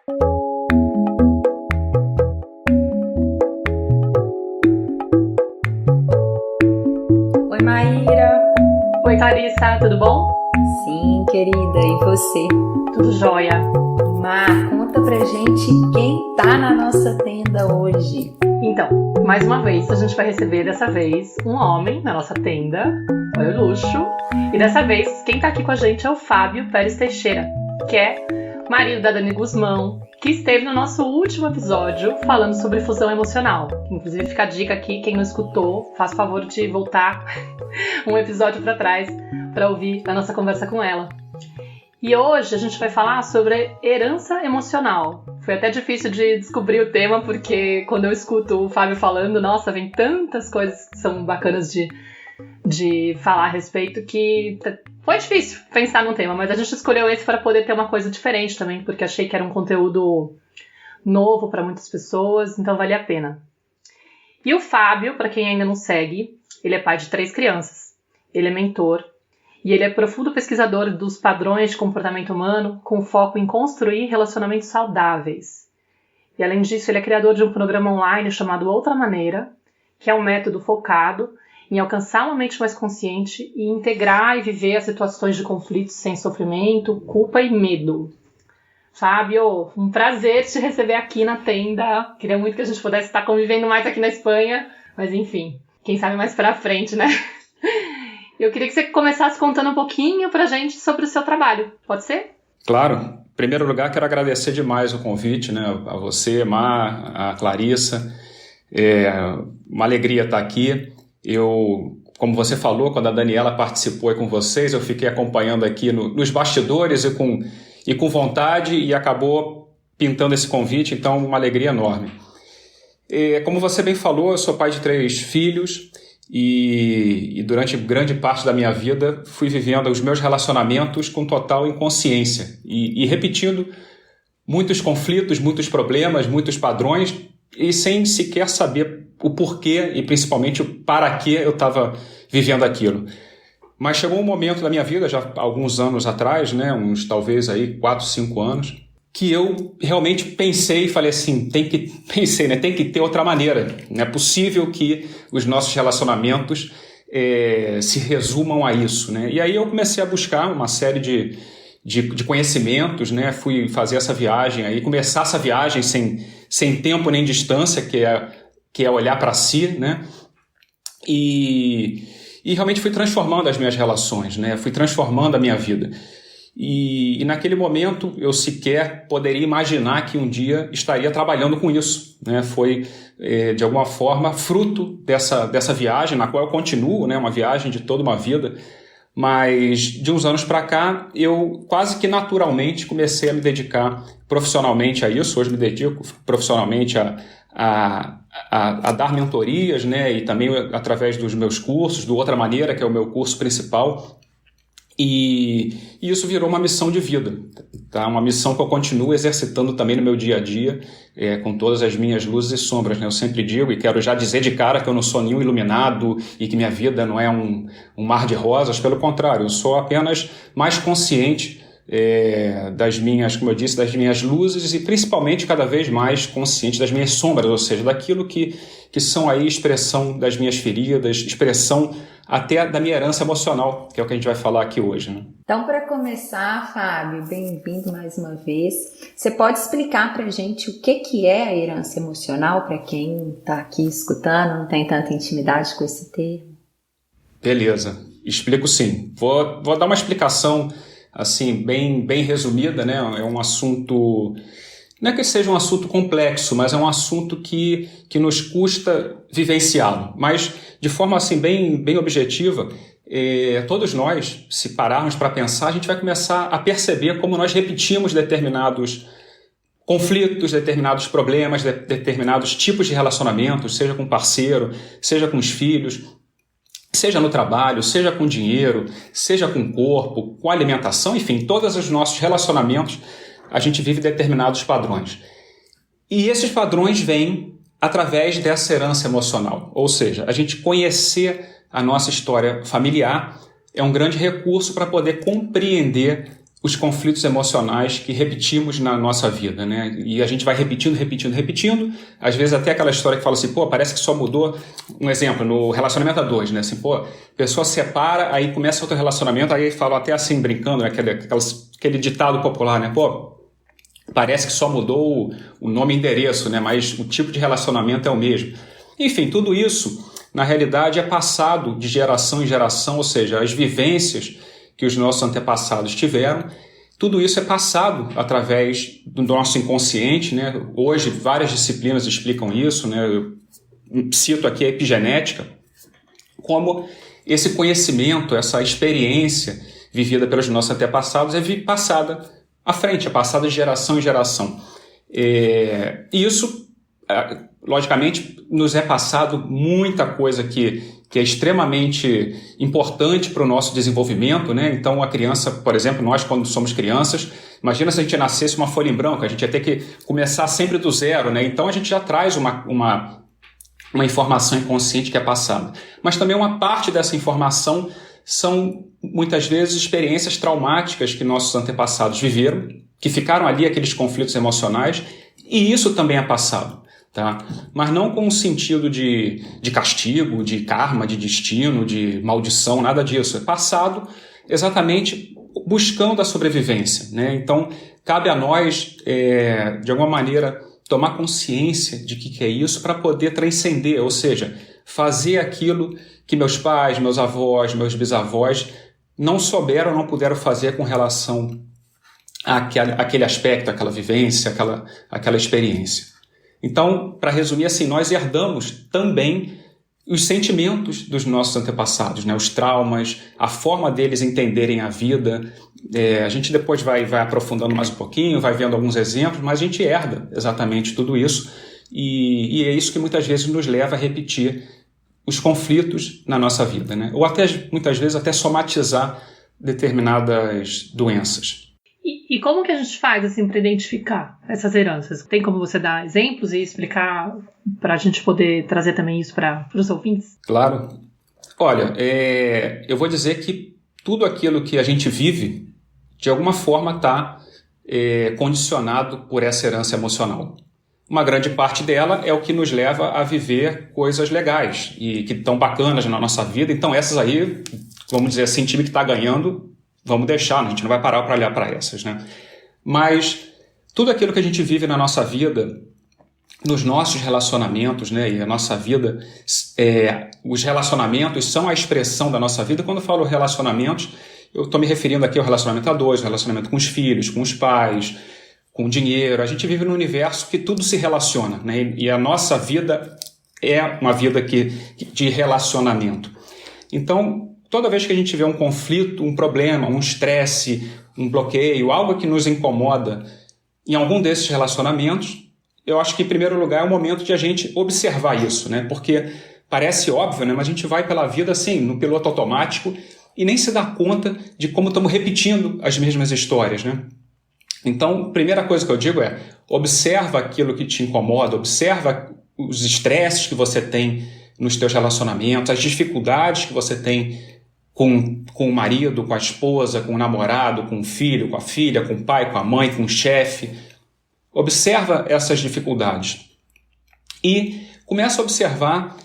Oi, Maíra. Oi, Clarissa, tudo bom? Sim, querida, e você? Tudo jóia. Mar, conta pra gente quem tá na nossa tenda hoje. Então, mais uma vez, a gente vai receber dessa vez um homem na nossa tenda. Olha o luxo. E dessa vez, quem tá aqui com a gente é o Fábio Pérez Teixeira, que é marido da Dani Guzmão, que esteve no nosso último episódio falando sobre fusão emocional. Inclusive, fica a dica aqui, quem não escutou, faz favor de voltar um episódio pra trás para ouvir a nossa conversa com ela. E hoje a gente vai falar sobre herança emocional. Foi até difícil de descobrir o tema, porque quando eu escuto o Fábio falando, nossa, vem tantas coisas que são bacanas de falar a respeito, que foi difícil pensar num tema, mas a gente escolheu esse para poder ter uma coisa diferente também, porque achei que era um conteúdo novo para muitas pessoas, então valia a pena. E o Fábio, para quem ainda não segue, ele é pai de 3 crianças, ele é mentor, e ele é profundo pesquisador dos padrões de comportamento humano com foco em construir relacionamentos saudáveis. E além disso, ele é criador de um programa online chamado Outra Maneira, que é um método focado em alcançar uma mente mais consciente e integrar e viver as situações de conflitos sem sofrimento, culpa e medo. Fábio, um prazer te receber aqui na tenda. Queria muito que a gente pudesse estar convivendo mais aqui na Espanha, mas enfim, quem sabe mais pra frente, né? Eu queria que você começasse contando um pouquinho pra gente sobre o seu trabalho. Pode ser? Claro. Em primeiro lugar, quero agradecer demais o convite, né, a você, Mar, a Clarissa. É uma alegria estar aqui. Como você falou, quando a Daniela participou aí com vocês, eu fiquei acompanhando aqui nos bastidores e com vontade, e acabou pintando esse convite, então uma alegria enorme. Como você bem falou, eu sou pai de 3 filhos, e durante grande parte da minha vida fui vivendo os meus relacionamentos com total inconsciência e repetindo muitos conflitos, muitos problemas, muitos padrões, e sem sequer saber o porquê e principalmente o para que eu estava vivendo aquilo. Mas chegou um momento da minha vida, já há alguns anos atrás, né, uns talvez aí 4, 5 anos, que eu realmente pensei e falei assim, tem que ter outra maneira. Não é possível que os nossos relacionamentos se resumam a isso, né? E aí eu comecei a buscar uma série de conhecimentos, né? Fui fazer essa viagem aí, começar essa viagem sem tempo nem distância, que é olhar para si, né? E realmente fui transformando as minhas relações, né? Fui transformando a minha vida. E naquele momento eu sequer poderia imaginar que um dia estaria trabalhando com isso, né? Foi, de alguma forma, fruto dessa viagem, na qual eu continuo, né? Uma viagem de toda uma vida, mas de uns anos para cá eu quase que naturalmente comecei a me dedicar profissionalmente a isso. Hoje me dedico profissionalmente a dar mentorias, né? E também através dos meus cursos, do Outra Maneira, que é o meu curso principal. E isso virou uma missão de vida, tá? Uma missão que eu continuo exercitando também no meu dia a dia, com todas as minhas luzes e sombras, né? Eu sempre digo e quero já dizer de cara que eu não sou nenhum iluminado e que minha vida não é um mar de rosas. Pelo contrário, eu sou apenas mais consciente das minhas, como eu disse, das minhas luzes, e principalmente cada vez mais consciente das minhas sombras, ou seja, daquilo que são aí expressão das minhas feridas, expressão até da minha herança emocional, que é o que a gente vai falar aqui hoje, né? Então, para começar, Fábio, bem-vindo mais uma vez. Você pode explicar para a gente o que é a herança emocional, para quem está aqui escutando, não tem tanta intimidade com esse termo? Beleza, explico sim. Vou dar uma explicação assim, bem resumida, né? É um assunto, não é que seja um assunto complexo, mas é um assunto que nos custa vivenciá-lo. Mas de forma assim bem objetiva, todos nós, se pararmos para pensar, a gente vai começar a perceber como nós repetimos determinados conflitos, determinados problemas, determinados tipos de relacionamentos, seja com parceiro, seja com os filhos, seja no trabalho, seja com dinheiro, seja com o corpo, com a alimentação, enfim, todos os nossos relacionamentos, a gente vive determinados padrões. E esses padrões vêm através dessa herança emocional. Ou seja, a gente conhecer a nossa história familiar é um grande recurso para poder compreender os conflitos emocionais que repetimos na nossa vida, né? E a gente vai repetindo, às vezes até aquela história que fala assim, pô, parece que só mudou, um exemplo, no relacionamento a dois, né? Assim, pô, a pessoa separa, aí começa outro relacionamento, aí falam até assim, brincando, né? Aquele ditado popular, né? Pô, parece que só mudou o nome e endereço, né? Mas o tipo de relacionamento é o mesmo. Enfim, tudo isso, na realidade, é passado de geração em geração, ou seja, as vivências que os nossos antepassados tiveram, tudo isso é passado através do nosso inconsciente, né? Hoje, várias disciplinas explicam isso, né? Eu cito aqui a epigenética, como esse conhecimento, essa experiência vivida pelos nossos antepassados é passada à frente, é passada de geração em geração. E isso, logicamente, nos é passado muita coisa que é extremamente importante para o nosso desenvolvimento, né? Então, a criança, por exemplo, nós quando somos crianças, imagina se a gente nascesse uma folha em branco, a gente ia ter que começar sempre do zero, né? Então, a gente já traz uma informação inconsciente que é passada. Mas também uma parte dessa informação são, muitas vezes, experiências traumáticas que nossos antepassados viveram, que ficaram ali, aqueles conflitos emocionais, e isso também é passado. Tá? Mas não com um sentido de castigo, de karma, de destino, de maldição, nada disso. É passado exatamente buscando a sobrevivência, né? Então, cabe a nós, de alguma maneira, tomar consciência de que é isso para poder transcender, ou seja, fazer aquilo que meus pais, meus avós, meus bisavós não souberam, não puderam fazer com relação àquele aspecto, àquela vivência, àquela experiência. Então, para resumir assim, nós herdamos também os sentimentos dos nossos antepassados, né? Os traumas, a forma deles entenderem a vida. A gente depois vai aprofundando mais um pouquinho, vai vendo alguns exemplos, mas a gente herda exatamente tudo isso e é isso que muitas vezes nos leva a repetir os conflitos na nossa vida, né? Ou até, muitas vezes, até somatizar determinadas doenças. E como que a gente faz assim para identificar essas heranças? Tem como você dar exemplos e explicar para a gente poder trazer também isso para os ouvintes? Claro. Olha, eu vou dizer que tudo aquilo que a gente vive, de alguma forma está condicionado por essa herança emocional. Uma grande parte dela é o que nos leva a viver coisas legais e que estão bacanas na nossa vida. Então essas aí, vamos dizer assim, time que está ganhando, vamos deixar, né? A gente não vai parar para olhar para essas, né? Mas tudo aquilo que a gente vive na nossa vida, nos nossos relacionamentos, né? E a nossa vida, os relacionamentos são a expressão da nossa vida. Quando eu falo relacionamentos, eu estou me referindo aqui ao relacionamento a dois, relacionamento com os filhos, com os pais, com o dinheiro. A gente vive num universo que tudo se relaciona, né? E a nossa vida é uma vida de relacionamento. Então, toda vez que a gente vê um conflito, um problema, um estresse, um bloqueio, algo que nos incomoda em algum desses relacionamentos, eu acho que, em primeiro lugar, é o momento de a gente observar isso, né? Porque parece óbvio, né? Mas a gente vai pela vida assim, no piloto automático, e nem se dá conta de como estamos repetindo as mesmas histórias, né? Então, a primeira coisa que eu digo é, observa aquilo que te incomoda, observa os estresses que você tem nos teus relacionamentos, as dificuldades que você tem com o marido, com a esposa, com o namorado, com o filho, com a filha, com o pai, com a mãe, com o chefe. Observa essas dificuldades e começa a observar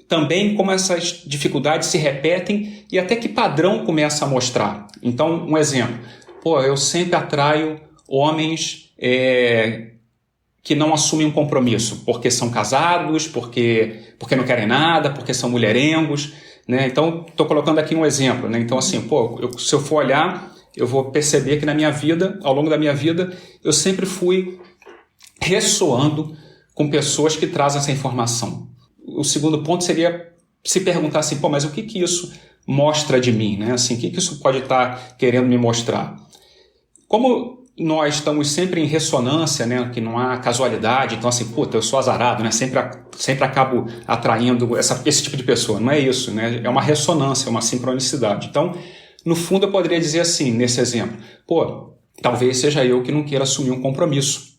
também como essas dificuldades se repetem e até que padrão começa a mostrar. Então, um exemplo. Eu sempre atraio homens que não assumem um compromisso, porque são casados, porque não querem nada, porque são mulherengos, né? Então, estou colocando aqui um exemplo, né? Então, assim, se eu for olhar, eu vou perceber que na minha vida, ao longo da minha vida, eu sempre fui ressoando com pessoas que trazem essa informação. O segundo ponto seria se perguntar assim, mas o que isso mostra de mim, né? Assim, o que isso pode estar querendo me mostrar? Como nós estamos sempre em ressonância, né? Que não há casualidade, então assim, eu sou azarado, né? Sempre acabo atraindo esse tipo de pessoa. Não é isso, né? É uma ressonância, é uma sincronicidade. Então, no fundo, eu poderia dizer assim, nesse exemplo, talvez seja eu que não queira assumir um compromisso.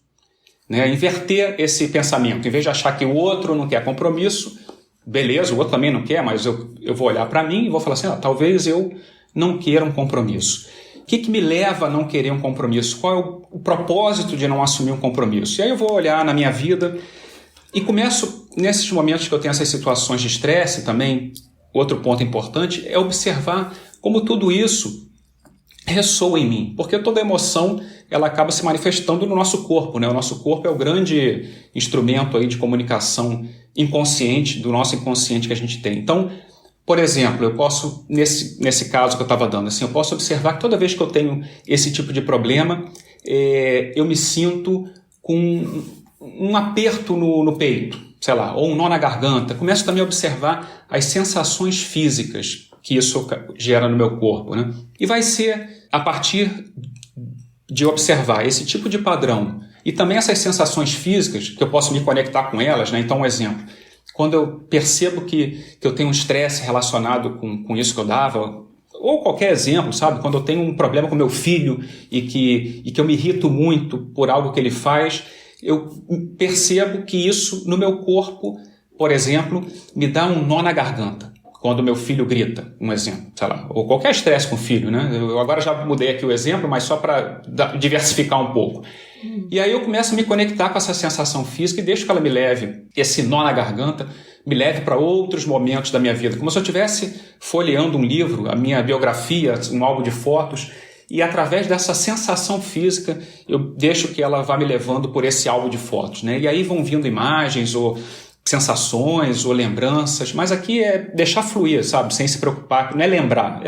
Né? Inverter esse pensamento, em vez de achar que o outro não quer compromisso, beleza, o outro também não quer, mas eu vou olhar para mim e vou falar assim, talvez eu não queira um compromisso? O que me leva a não querer um compromisso? Qual é o propósito de não assumir um compromisso? E aí eu vou olhar na minha vida e começo, nesses momentos que eu tenho essas situações de estresse também, outro ponto importante é observar como tudo isso ressoa em mim, porque toda emoção ela acaba se manifestando no nosso corpo, né? O nosso corpo é o grande instrumento aí de comunicação inconsciente, do nosso inconsciente que a gente tem. Então, por exemplo, eu posso, nesse caso que eu estava dando, assim, eu posso observar que toda vez que eu tenho esse tipo de problema, eu me sinto com um aperto no peito, sei lá, ou um nó na garganta. Começo também a observar as sensações físicas que isso gera no meu corpo, né? E vai ser a partir de observar esse tipo de padrão e também essas sensações físicas, que eu posso me conectar com elas, né? Então, um exemplo. Quando eu percebo que eu tenho um estresse relacionado com isso que eu dava, ou qualquer exemplo, sabe? Quando eu tenho um problema com meu filho e que eu me irrito muito por algo que ele faz, eu percebo que isso no meu corpo, por exemplo, me dá um nó na garganta. Quando meu filho grita, um exemplo, sei lá, ou qualquer estresse com o filho, né? Eu agora já mudei aqui o exemplo, mas só para diversificar um pouco. E aí eu começo a me conectar com essa sensação física e deixo que ela me leve, esse nó na garganta, me leve para outros momentos da minha vida, como se eu estivesse folheando um livro, a minha biografia, um álbum de fotos, e através dessa sensação física eu deixo que ela vá me levando por esse álbum de fotos, né? E aí vão vindo imagens ou sensações ou lembranças, mas aqui é deixar fluir, sabe? Sem se preocupar, não é lembrar.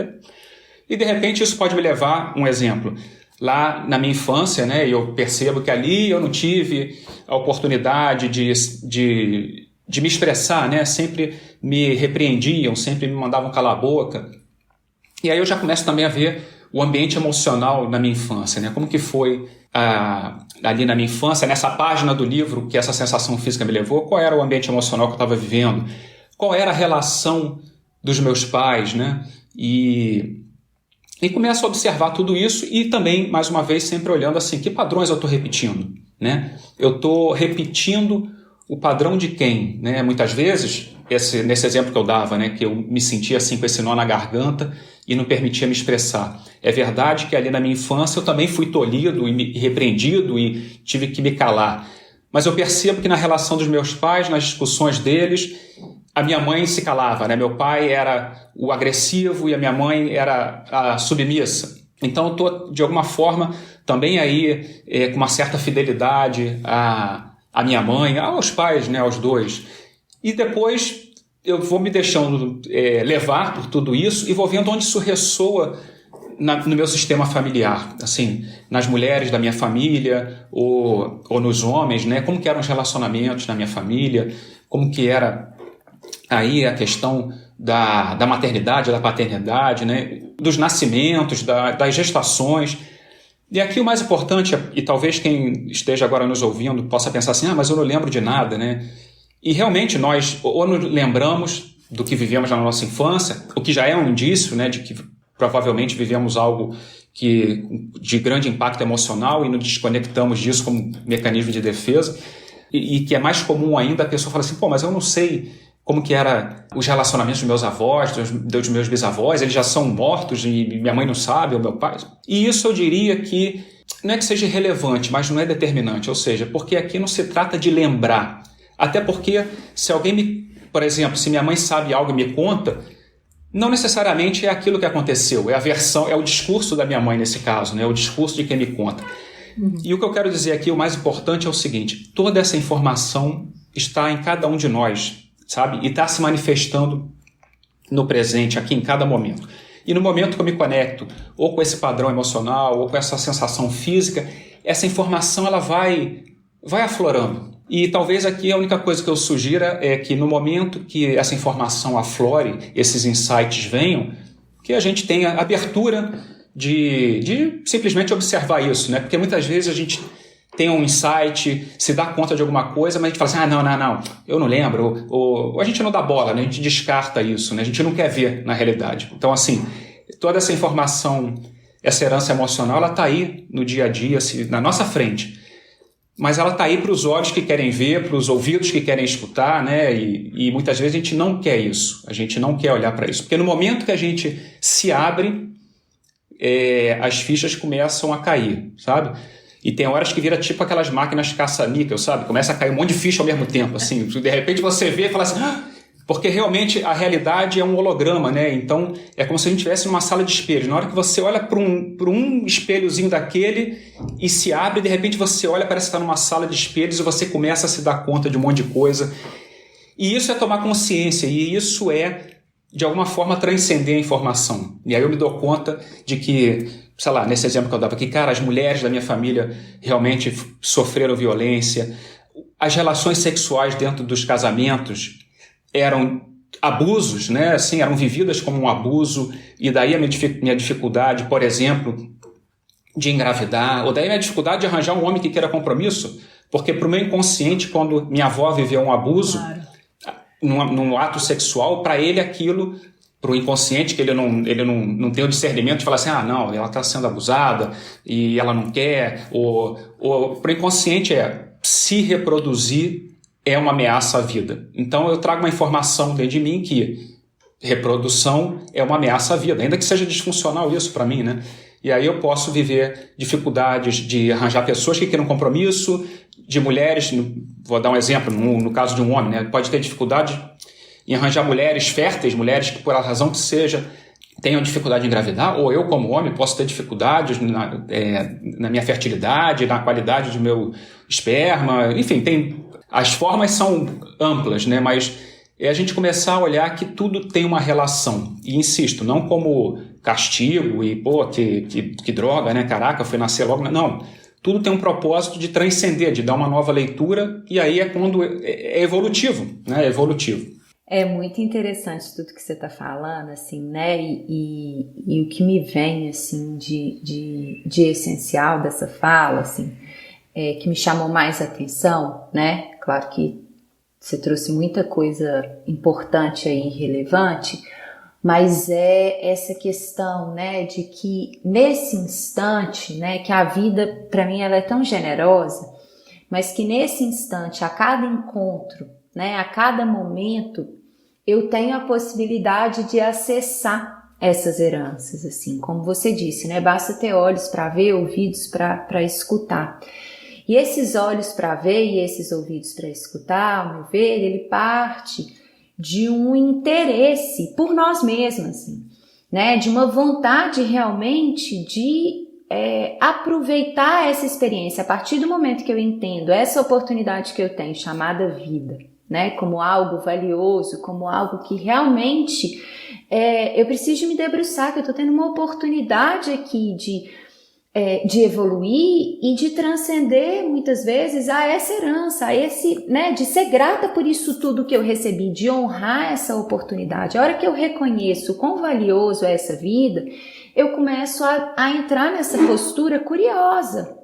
E de repente isso pode me levar, um exemplo, lá na minha infância, né? Eu percebo que ali eu não tive a oportunidade de me expressar, né? Sempre me repreendiam, sempre me mandavam calar a boca. E aí eu já começo também a ver o ambiente emocional na minha infância, né? Como que foi ali na minha infância, nessa página do livro que essa sensação física me levou, qual era o ambiente emocional que eu estava vivendo, qual era a relação dos meus pais, né? E começo a observar tudo isso e também, mais uma vez, sempre olhando assim, que padrões eu estou repetindo, né? Eu estou repetindo o padrão de quem, né? Muitas vezes, nesse exemplo que eu dava, né? Que eu me sentia assim com esse nó na garganta e não permitia me expressar. É verdade que ali na minha infância eu também fui tolhido e repreendido e tive que me calar. Mas eu percebo que na relação dos meus pais, nas discussões deles, a minha mãe se calava, né? Meu pai era o agressivo e a minha mãe era a submissa. Então eu estou, de alguma forma, também aí com uma certa fidelidade à minha mãe, aos pais, né? Aos dois. E depois eu vou me deixando levar por tudo isso e vou vendo onde isso ressoa no meu sistema familiar, assim, nas mulheres da minha família ou nos homens, né? Como que eram os relacionamentos na minha família, como que era aí a questão da maternidade, da paternidade, né? Dos nascimentos, das gestações. E aqui o mais importante, e talvez quem esteja agora nos ouvindo possa pensar assim, mas eu não lembro de nada, né? E realmente nós ou nos lembramos do que vivemos na nossa infância, o que já é um indício, né, de que provavelmente vivemos algo de grande impacto emocional e nos desconectamos disso como mecanismo de defesa, e que é mais comum ainda a pessoa falar assim, mas eu não sei como que eram os relacionamentos dos meus avós, dos meus bisavós, eles já são mortos e minha mãe não sabe, ou meu pai. E isso eu diria que não é que seja irrelevante, mas não é determinante, ou seja, porque aqui não se trata de lembrar. Até porque se alguém por exemplo, se minha mãe sabe algo e me conta, não necessariamente é aquilo que aconteceu, é a versão, é o discurso da minha mãe nesse caso, né? É o discurso de quem me conta. E o que eu quero dizer aqui, o mais importante é o seguinte, toda essa informação está em cada um de nós, sabe? E está se manifestando no presente, aqui em cada momento. E no momento que eu me conecto, ou com esse padrão emocional, ou com essa sensação física, essa informação ela vai aflorando. E talvez aqui a única coisa que eu sugira é que no momento que essa informação aflore, esses insights venham, que a gente tenha abertura de simplesmente observar isso, né? Porque muitas vezes a gente tem um insight, se dá conta de alguma coisa, mas a gente fala assim, não, eu não lembro, ou a gente não dá bola, né? A gente descarta isso, né? A gente não quer ver na realidade. Então, assim, toda essa informação, essa herança emocional, ela está aí no dia a dia, assim, na nossa frente. Mas ela está aí para os olhos que querem ver, para os ouvidos que querem escutar, né? E muitas vezes a gente não quer isso, a gente não quer olhar para isso. Porque no momento que a gente se abre, as fichas começam a cair, sabe? E tem horas que vira tipo aquelas máquinas caça-níquel, sabe? Começa a cair um monte de ficha ao mesmo tempo, assim. De repente você vê e fala assim... Porque realmente a realidade é um holograma, né? Então é como se a gente estivesse numa sala de espelhos. Na hora que você olha para um espelhozinho daquele e se abre, de repente você olha, parece que está numa sala de espelhos e você começa a se dar conta de um monte de coisa. E isso é tomar consciência, e isso é, de alguma forma, transcender a informação. E aí eu me dou conta de que, sei lá, nesse exemplo que eu dava aqui, cara, as mulheres da minha família realmente sofreram violência, as relações sexuais dentro dos casamentos eram abusos, né? Assim, eram vividas como um abuso, e daí a minha dificuldade, por exemplo, de engravidar, ou daí a minha dificuldade de arranjar um homem que queira compromisso, porque para o meu inconsciente, quando minha avó viveu um abuso, claro, num ato sexual, para ele aquilo, para o inconsciente, que ele não tem o discernimento de falar assim, não, ela está sendo abusada e ela não quer, ou para o inconsciente se reproduzir é uma ameaça à vida. Então eu trago uma informação dentro de mim que reprodução é uma ameaça à vida, ainda que seja disfuncional isso para mim, né? E aí eu posso viver dificuldades de arranjar pessoas que queiram compromisso, de mulheres, vou dar um exemplo, no caso de um homem, né? Pode ter dificuldade em arranjar mulheres férteis, mulheres que por a razão que seja tenham dificuldade de engravidar, ou eu como homem posso ter dificuldades na minha fertilidade, na qualidade do meu esperma, enfim, as formas são amplas, né? Mas é a gente começar a olhar que tudo tem uma relação. E insisto, não como castigo e, que droga, né? Caraca, foi nascer logo. Não, tudo tem um propósito de transcender, de dar uma nova leitura, e aí é quando é evolutivo, né? É evolutivo. É muito interessante tudo que você está falando, assim, né? E o que me vem, assim, de essencial dessa fala, assim, que me chamou mais atenção, né? Claro que você trouxe muita coisa importante aí, relevante, mas é essa questão, né, de que nesse instante, né, que a vida, para mim, ela é tão generosa, mas que nesse instante, a cada encontro, né, a cada momento, eu tenho a possibilidade de acessar essas heranças, assim, como você disse, né, basta ter olhos para ver, ouvidos para escutar. E esses olhos para ver e esses ouvidos para escutar, ao meu ver, ele parte de um interesse por nós mesmos, assim, né? De uma vontade realmente de aproveitar essa experiência. A partir do momento que eu entendo essa oportunidade que eu tenho, chamada vida, né? Como algo valioso, como algo que realmente eu preciso me debruçar, que eu estou tendo uma oportunidade aqui de evoluir e de transcender muitas vezes a essa herança, a esse, né, de ser grata por isso tudo que eu recebi, de honrar essa oportunidade. A hora que eu reconheço o quão valioso é essa vida, eu começo a entrar nessa postura curiosa,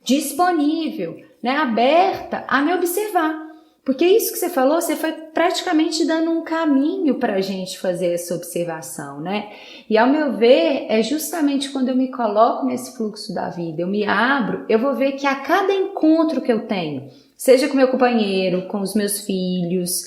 disponível, né, aberta a me observar. Porque isso que você falou, você foi praticamente dando um caminho para a gente fazer essa observação, né? E ao meu ver, é justamente quando eu me coloco nesse fluxo da vida, eu me abro, eu vou ver que a cada encontro que eu tenho, seja com meu companheiro, com os meus filhos,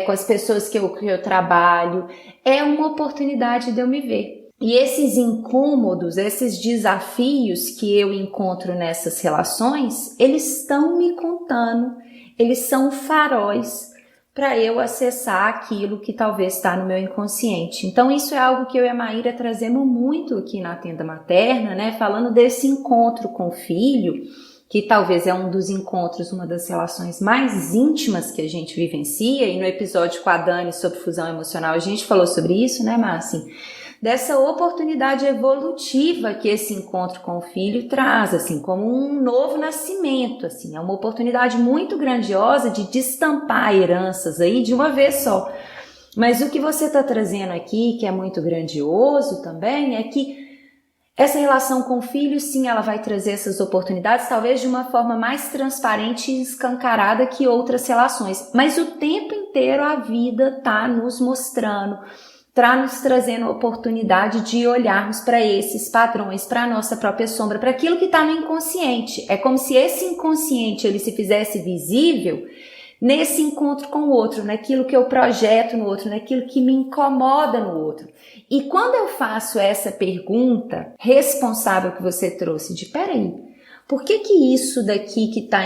com as pessoas que eu trabalho, é uma oportunidade de eu me ver. E esses incômodos, esses desafios que eu encontro nessas relações, eles estão me contando. Eles são faróis para eu acessar aquilo que talvez está no meu inconsciente. Então isso é algo que eu e a Maíra trazemos muito aqui na Tenda Materna, né? Falando desse encontro com o filho, que talvez é um dos encontros, uma das relações mais íntimas que a gente vivencia. E no episódio com a Dani sobre fusão emocional a gente falou sobre isso, né, Márcia? Dessa oportunidade evolutiva que esse encontro com o filho traz, assim, como um novo nascimento, assim, é uma oportunidade muito grandiosa de destampar heranças aí de uma vez só. Mas o que você está trazendo aqui, que é muito grandioso também, é que essa relação com o filho, sim, ela vai trazer essas oportunidades, talvez de uma forma mais transparente e escancarada que outras relações, mas o tempo inteiro a vida está nos mostrando, está nos trazendo a oportunidade de olharmos para esses padrões, para a nossa própria sombra, para aquilo que está no inconsciente. É como se esse inconsciente ele se fizesse visível nesse encontro com o outro, naquilo que eu projeto no outro, naquilo que me incomoda no outro. E quando eu faço essa pergunta responsável que você trouxe de, peraí, por que isso daqui que tá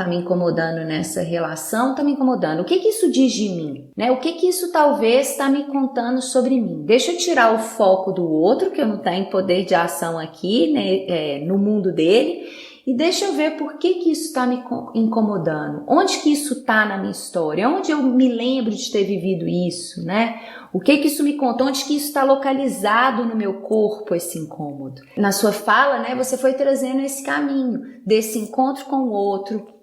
me incomodando nessa relação, tá me incomodando? O que isso diz de mim? Né? O que isso talvez está me contando sobre mim? Deixa eu tirar o foco do outro, que eu não tenho poder de ação aqui, né, no mundo dele, e deixa eu ver por que isso está me incomodando. Onde que isso está na minha história? Onde eu me lembro de ter vivido isso, né? O que isso me conta? Onde que isso está localizado no meu corpo, esse incômodo? Na sua fala, né, você foi trazendo esse caminho desse encontro com o outro,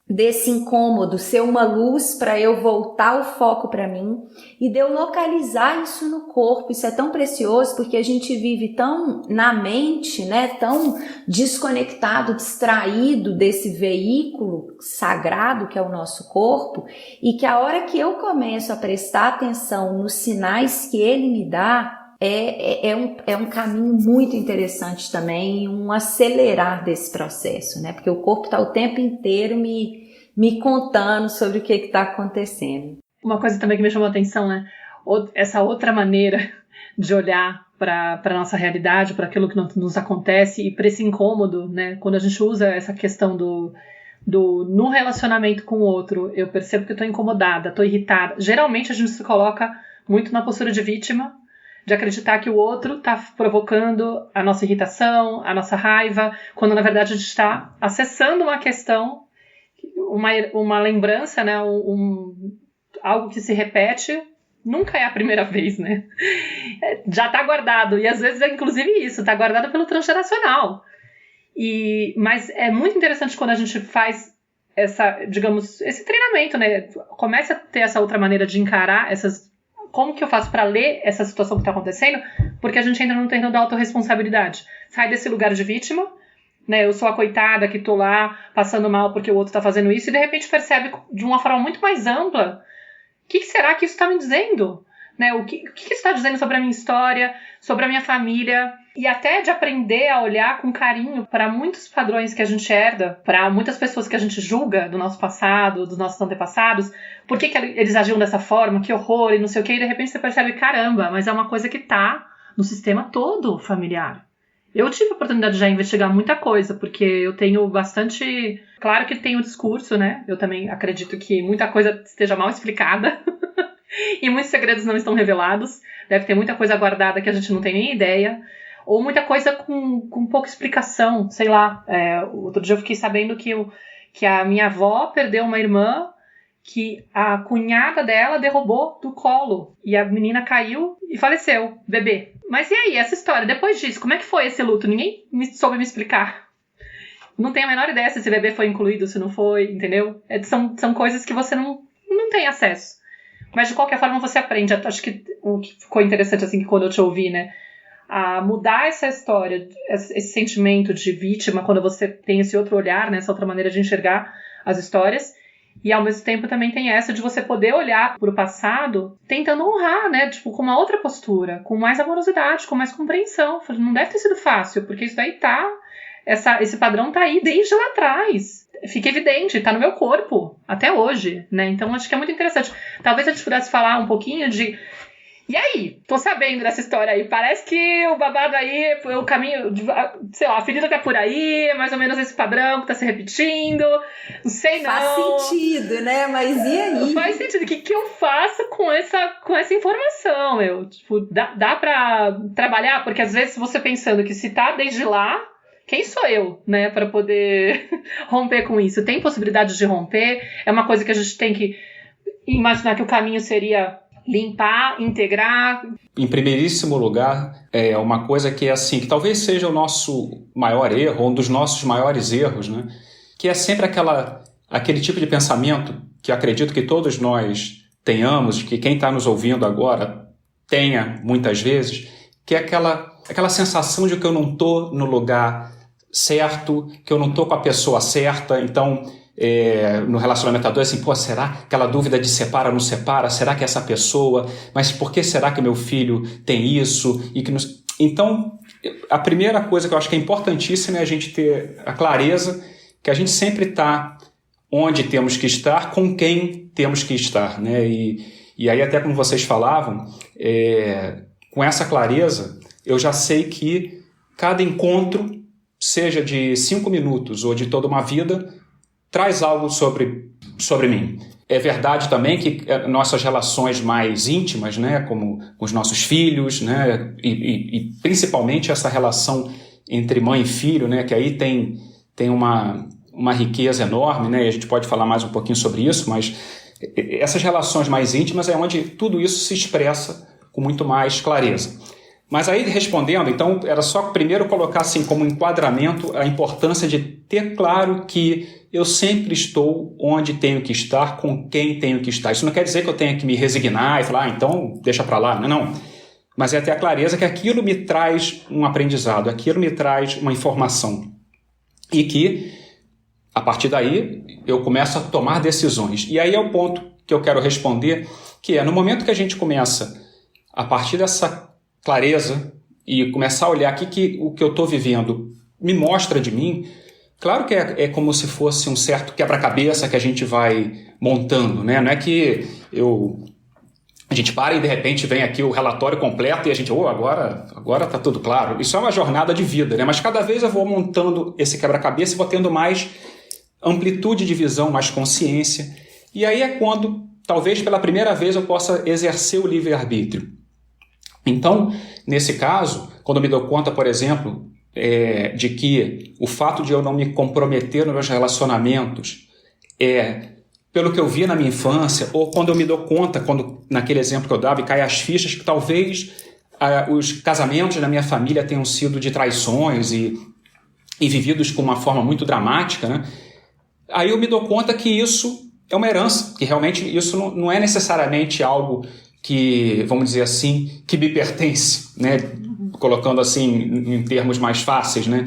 desse incômodo ser uma luz para eu voltar o foco para mim e de eu localizar isso no corpo. Isso é tão precioso porque a gente vive tão na mente, né, tão desconectado, distraído desse veículo sagrado que é o nosso corpo, e que a hora que eu começo a prestar atenção nos sinais que ele me dá, é um caminho muito interessante também, um acelerar desse processo, né? Porque o corpo está o tempo inteiro me contando sobre o que está acontecendo. Uma coisa também que me chamou a atenção, né? Essa outra maneira de olhar para a nossa realidade, para aquilo que nos acontece e para esse incômodo, né? Quando a gente usa essa questão no relacionamento com o outro, eu percebo que eu estou incomodada, estou irritada. Geralmente a gente se coloca muito na postura de vítima, de acreditar que o outro está provocando a nossa irritação, a nossa raiva, quando na verdade a gente está acessando uma questão, uma lembrança, né? Algo que se repete, nunca é a primeira vez, né? Já está guardado, e às vezes é inclusive isso, está guardado pelo transgeracional. Mas é muito interessante quando a gente faz esse treinamento, né? Começa a ter essa outra maneira de encarar como que eu faço para ler essa situação que está acontecendo, porque a gente entra no terreno da autorresponsabilidade. Sai desse lugar de vítima, né? Eu sou a coitada que tô lá passando mal porque o outro está fazendo isso, e de repente percebe de uma forma muito mais ampla o que será que isso está me dizendo, né? O que isso está dizendo sobre a minha história, sobre a minha família, e até de aprender a olhar com carinho para muitos padrões que a gente herda, para muitas pessoas que a gente julga do nosso passado, dos nossos antepassados, por que eles agiam dessa forma, que horror e não sei o que, e de repente você percebe, caramba, mas é uma coisa que tá no sistema todo familiar. Eu tive a oportunidade de já investigar muita coisa, porque eu tenho bastante... Claro que tem o discurso, né? Eu também acredito que muita coisa esteja mal explicada e muitos segredos não estão revelados. Deve ter muita coisa guardada que a gente não tem nem ideia. Ou muita coisa com pouca explicação, sei lá. Outro dia eu fiquei sabendo que a minha avó perdeu uma irmã que a cunhada dela derrubou do colo. E a menina caiu e faleceu, bebê. Mas e aí, essa história? Depois disso, como é que foi esse luto? Ninguém soube me explicar. Não tenho a menor ideia se esse bebê foi incluído, se não foi, entendeu? São coisas que você não tem acesso. Mas de qualquer forma você aprende. Acho que o que ficou interessante assim, que quando eu te ouvi, né? A mudar essa história, esse sentimento de vítima, quando você tem esse outro olhar, né, essa outra maneira de enxergar as histórias, e ao mesmo tempo também tem essa de você poder olhar para o passado tentando honrar, né, tipo, com uma outra postura, com mais amorosidade, com mais compreensão. Não deve ter sido fácil, porque isso daí esse padrão tá aí desde lá atrás. Fica evidente, tá no meu corpo, até hoje, né, então acho que é muito interessante. Talvez a gente pudesse falar um pouquinho de... E aí? Tô sabendo dessa história aí. Parece que o babado aí, o caminho, sei lá, a ferida tá por aí, mais ou menos esse padrão que tá se repetindo. Não sei não. Faz sentido, né? Mas e aí? Faz sentido. O que eu faço com essa informação, meu? Tipo, dá pra trabalhar? Porque às vezes você pensando que se tá desde lá, quem sou eu, né? Pra poder romper com isso. Tem possibilidade de romper? É uma coisa que a gente tem que imaginar que o caminho seria... limpar, integrar. Em primeiríssimo lugar, é uma coisa que é assim, que talvez seja o nosso maior erro, um dos nossos maiores erros, né? Que é sempre aquele tipo de pensamento que acredito que todos nós tenhamos, que quem está nos ouvindo agora tenha muitas vezes, que é aquela sensação de que eu não estou no lugar certo, que eu não estou com a pessoa certa, então... no relacionamento a dois, assim, pô, será aquela dúvida de separa ou não separa? Será que essa pessoa? Mas por que será que meu filho tem isso? Então, a primeira coisa que eu acho que é importantíssima é a gente ter a clareza que a gente sempre está onde temos que estar, com quem temos que estar, né? E aí, até como vocês falavam, com essa clareza, eu já sei que cada encontro, seja de 5 minutos ou de toda uma vida, traz algo sobre mim. É verdade também que nossas relações mais íntimas, né, como com os nossos filhos, né, e principalmente essa relação entre mãe e filho, né, que aí tem uma riqueza enorme, né, e a gente pode falar mais um pouquinho sobre isso, mas essas relações mais íntimas é onde tudo isso se expressa com muito mais clareza. Mas aí, respondendo, então, era só primeiro colocar assim como enquadramento a importância de ter claro que eu sempre estou onde tenho que estar, com quem tenho que estar. Isso não quer dizer que eu tenha que me resignar e falar, então deixa para lá. Não. Mas é ter a clareza que aquilo me traz um aprendizado, aquilo me traz uma informação. E que, a partir daí, eu começo a tomar decisões. E aí é o ponto que eu quero responder, que é no momento que a gente começa, a partir dessa clareza, e começar a olhar aqui que o que eu estou vivendo me mostra de mim, claro que é como se fosse um certo quebra-cabeça que a gente vai montando, né? Não é que a gente para e de repente vem aqui o relatório completo e a gente, agora está tudo claro. Isso é uma jornada de vida, né? Mas cada vez eu vou montando esse quebra-cabeça e vou tendo mais amplitude de visão, mais consciência. E aí é quando, talvez pela primeira vez, eu possa exercer o livre-arbítrio. Então, nesse caso, quando eu me dou conta, por exemplo, de que o fato de eu não me comprometer nos meus relacionamentos pelo que eu vi na minha infância, ou quando eu me dou conta, quando naquele exemplo que eu dava, e cai as fichas, que talvez os casamentos na minha família tenham sido de traições e vividos com uma forma muito dramática, né? Aí eu me dou conta que isso é uma herança, que realmente isso não é necessariamente algo que, vamos dizer assim, que me pertence, né? Colocando assim em termos mais fáceis, né?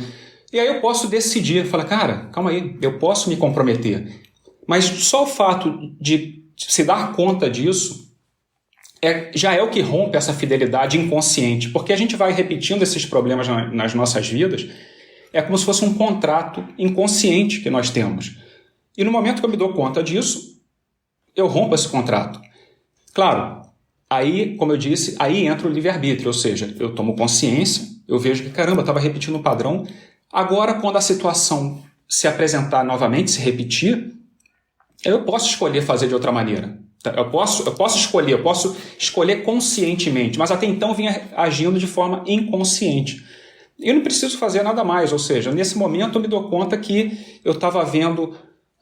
E aí eu posso decidir, falar, cara, calma aí, eu posso me comprometer. Mas só o fato de se dar conta disso já é o que rompe essa fidelidade inconsciente, porque a gente vai repetindo esses problemas nas nossas vidas, é como se fosse um contrato inconsciente que nós temos. E no momento que eu me dou conta disso, eu rompo esse contrato. Claro, aí, como eu disse, aí entra o livre-arbítrio, ou seja, eu tomo consciência, eu vejo que, caramba, eu estava repetindo um padrão. Agora, quando a situação se apresentar novamente, se repetir, eu posso escolher fazer de outra maneira. Eu posso escolher conscientemente, mas até então eu vinha agindo de forma inconsciente. Eu não preciso fazer nada mais, ou seja, nesse momento eu me dou conta que eu estava vendo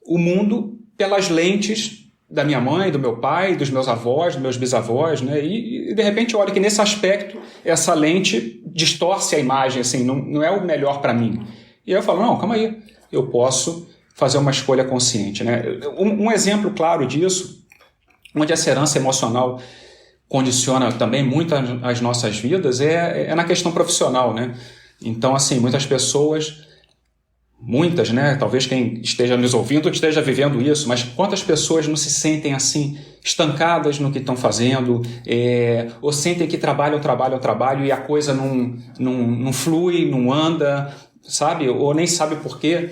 o mundo pelas lentes da minha mãe, do meu pai, dos meus avós, dos meus bisavós, né? E de repente eu olho que nesse aspecto essa lente distorce a imagem, assim, não é o melhor para mim. E aí eu falo, não, calma aí, eu posso fazer uma escolha consciente, né? Um exemplo claro disso, onde essa herança emocional condiciona também muito as nossas vidas, é na questão profissional, né? Então, assim, muitas, né? Talvez quem esteja nos ouvindo esteja vivendo isso, mas quantas pessoas não se sentem assim, estancadas no que estão fazendo, ou sentem que trabalham e a coisa não flui, não anda, sabe? Ou nem sabe por quê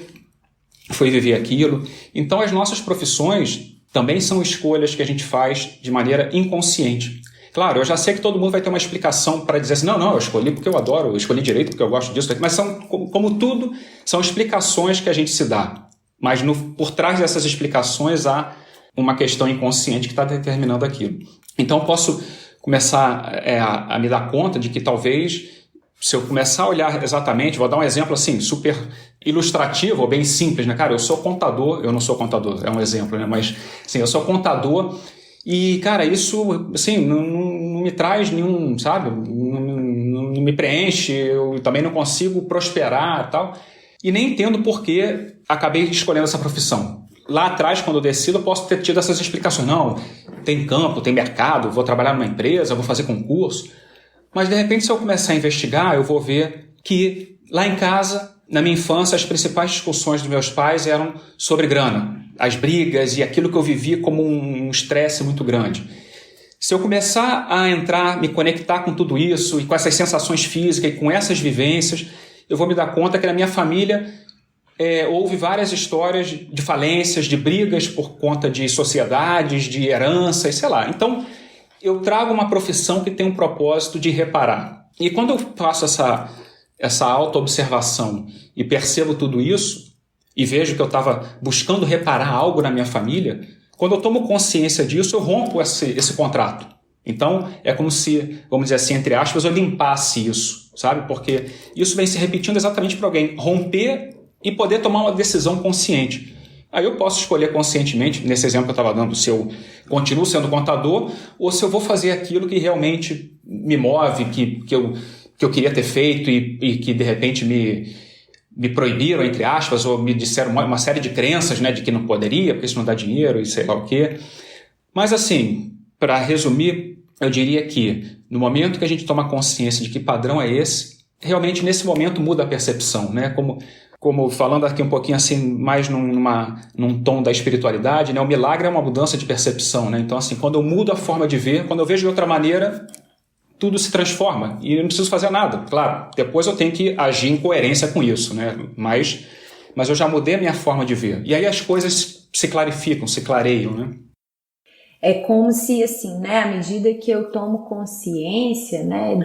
foi viver aquilo. Então, as nossas profissões também são escolhas que a gente faz de maneira inconsciente. Claro, eu já sei que todo mundo vai ter uma explicação para dizer assim, não, eu escolhi porque eu adoro, eu escolhi direito porque eu gosto disso, mas como tudo, são explicações que a gente se dá. Mas por trás dessas explicações há uma questão inconsciente que está determinando aquilo. Então, eu posso começar a me dar conta de que talvez, se eu começar a olhar exatamente, vou dar um exemplo assim, super ilustrativo ou bem simples, né? Cara, eu sou contador, eu não sou contador, é um exemplo, né? Mas, assim, eu sou contador e, cara, isso, assim, não me traz nenhum, sabe? Não me preenche, eu também não consigo prosperar e tal. E nem entendo por que acabei escolhendo essa profissão. Lá atrás, quando eu decido, eu posso ter tido essas explicações. Não, tem campo, tem mercado, vou trabalhar numa empresa, vou fazer concurso. Mas, de repente, se eu começar a investigar, eu vou ver que lá em casa, na minha infância, as principais discussões dos meus pais eram sobre grana, as brigas e aquilo que eu vivi como um estresse muito grande. Se eu começar a entrar, me conectar com tudo isso e com essas sensações físicas e com essas vivências, eu vou me dar conta que na minha família houve várias histórias de falências, de brigas por conta de sociedades, de heranças, sei lá. Então, eu trago uma profissão que tem um propósito de reparar. E quando eu faço essa auto-observação e percebo tudo isso, e vejo que eu estava buscando reparar algo na minha família, quando eu tomo consciência disso, eu rompo esse contrato. Então, é como se, vamos dizer assim, entre aspas, eu limpasse isso, sabe? Porque isso vem se repetindo exatamente para alguém romper e poder tomar uma decisão consciente. Aí eu posso escolher conscientemente, nesse exemplo que eu estava dando, se eu continuo sendo contador ou se eu vou fazer aquilo que realmente me move, que eu queria ter feito e que de repente me proibiram, entre aspas, ou me disseram uma série de crenças, né, de que não poderia, porque isso não dá dinheiro e sei lá o quê. Mas assim, para resumir, eu diria que no momento que a gente toma consciência de que padrão é esse, realmente nesse momento muda a percepção, né? Como falando aqui um pouquinho assim, mais num tom da espiritualidade, né? O milagre é uma mudança de percepção, né? Então, assim, quando eu mudo a forma de ver, quando eu vejo de outra maneira, tudo se transforma e eu não preciso fazer nada. Claro, depois eu tenho que agir em coerência com isso, né? Mas eu já mudei a minha forma de ver. E aí as coisas se clarificam, se clareiam, né? É como se, assim, né, à medida que eu tomo consciência, né,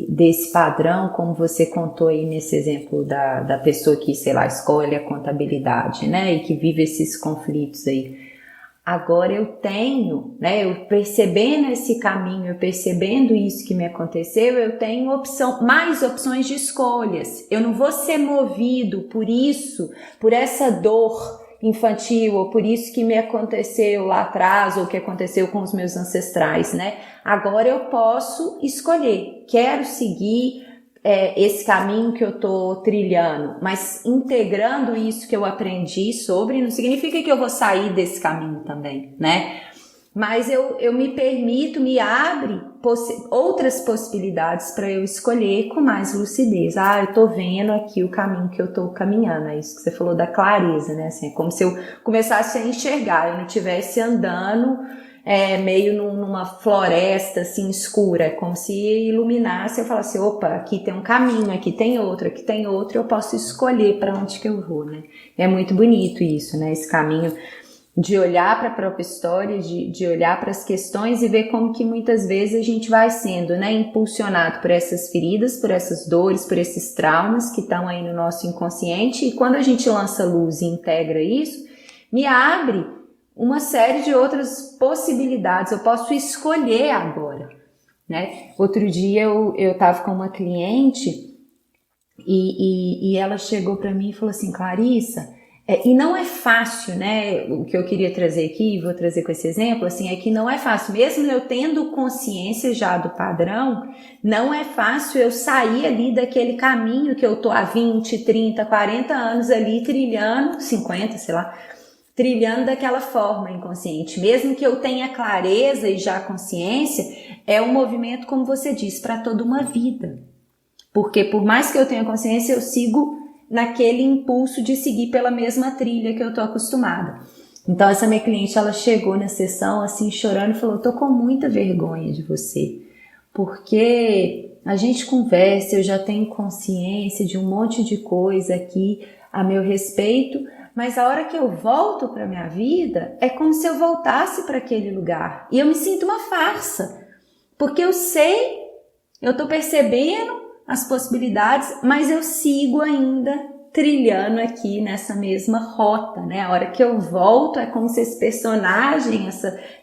desse padrão, como você contou aí nesse exemplo da pessoa que, sei lá, escolhe a contabilidade, né, e que vive esses conflitos aí. Agora eu tenho, né, eu percebendo esse caminho, eu percebendo isso que me aconteceu, eu tenho mais opções de escolhas. Eu não vou ser movido por isso, por essa dor infantil, ou por isso que me aconteceu lá atrás, ou que aconteceu com os meus ancestrais, né? Agora eu posso escolher, quero seguir esse caminho que eu tô trilhando, mas integrando isso que eu aprendi sobre, não significa que eu vou sair desse caminho também, né? Mas eu me permito, me abre outras possibilidades para eu escolher com mais lucidez. Eu tô vendo aqui o caminho que eu tô caminhando. É isso que você falou da clareza, né? Assim, é como se eu começasse a enxergar, eu não estivesse andando meio numa floresta assim escura. É como se iluminasse, eu falasse, opa, aqui tem um caminho, aqui tem outro, eu posso escolher para onde que eu vou, né? É muito bonito isso, né? Esse caminho de olhar para a própria história, de olhar para as questões e ver como que muitas vezes a gente vai sendo, né, impulsionado por essas feridas, por essas dores, por esses traumas que estão aí no nosso inconsciente, e quando a gente lança luz e integra isso, me abre uma série de outras possibilidades, eu posso escolher agora, né? Outro dia eu estava com uma cliente e ela chegou para mim e falou assim, Clarissa, e não é fácil, né, o que eu queria trazer aqui, vou trazer com esse exemplo, assim, é que não é fácil, mesmo eu tendo consciência já do padrão, não é fácil eu sair ali daquele caminho que eu tô há 20, 30, 40 anos ali trilhando, 50, sei lá, trilhando daquela forma inconsciente. Mesmo que eu tenha clareza e já consciência, é um movimento, como você disse, para toda uma vida. Porque por mais que eu tenha consciência, eu sigo naquele impulso de seguir pela mesma trilha que eu tô acostumada. Então essa minha cliente, ela chegou na sessão assim chorando e falou, tô com muita vergonha de você, porque a gente conversa, eu já tenho consciência de um monte de coisa aqui a meu respeito, mas a hora que eu volto para minha vida, é como se eu voltasse para aquele lugar, e eu me sinto uma farsa, porque eu sei, eu tô percebendo as possibilidades, mas eu sigo ainda trilhando aqui nessa mesma rota, né? A hora que eu volto é como se esse personagem,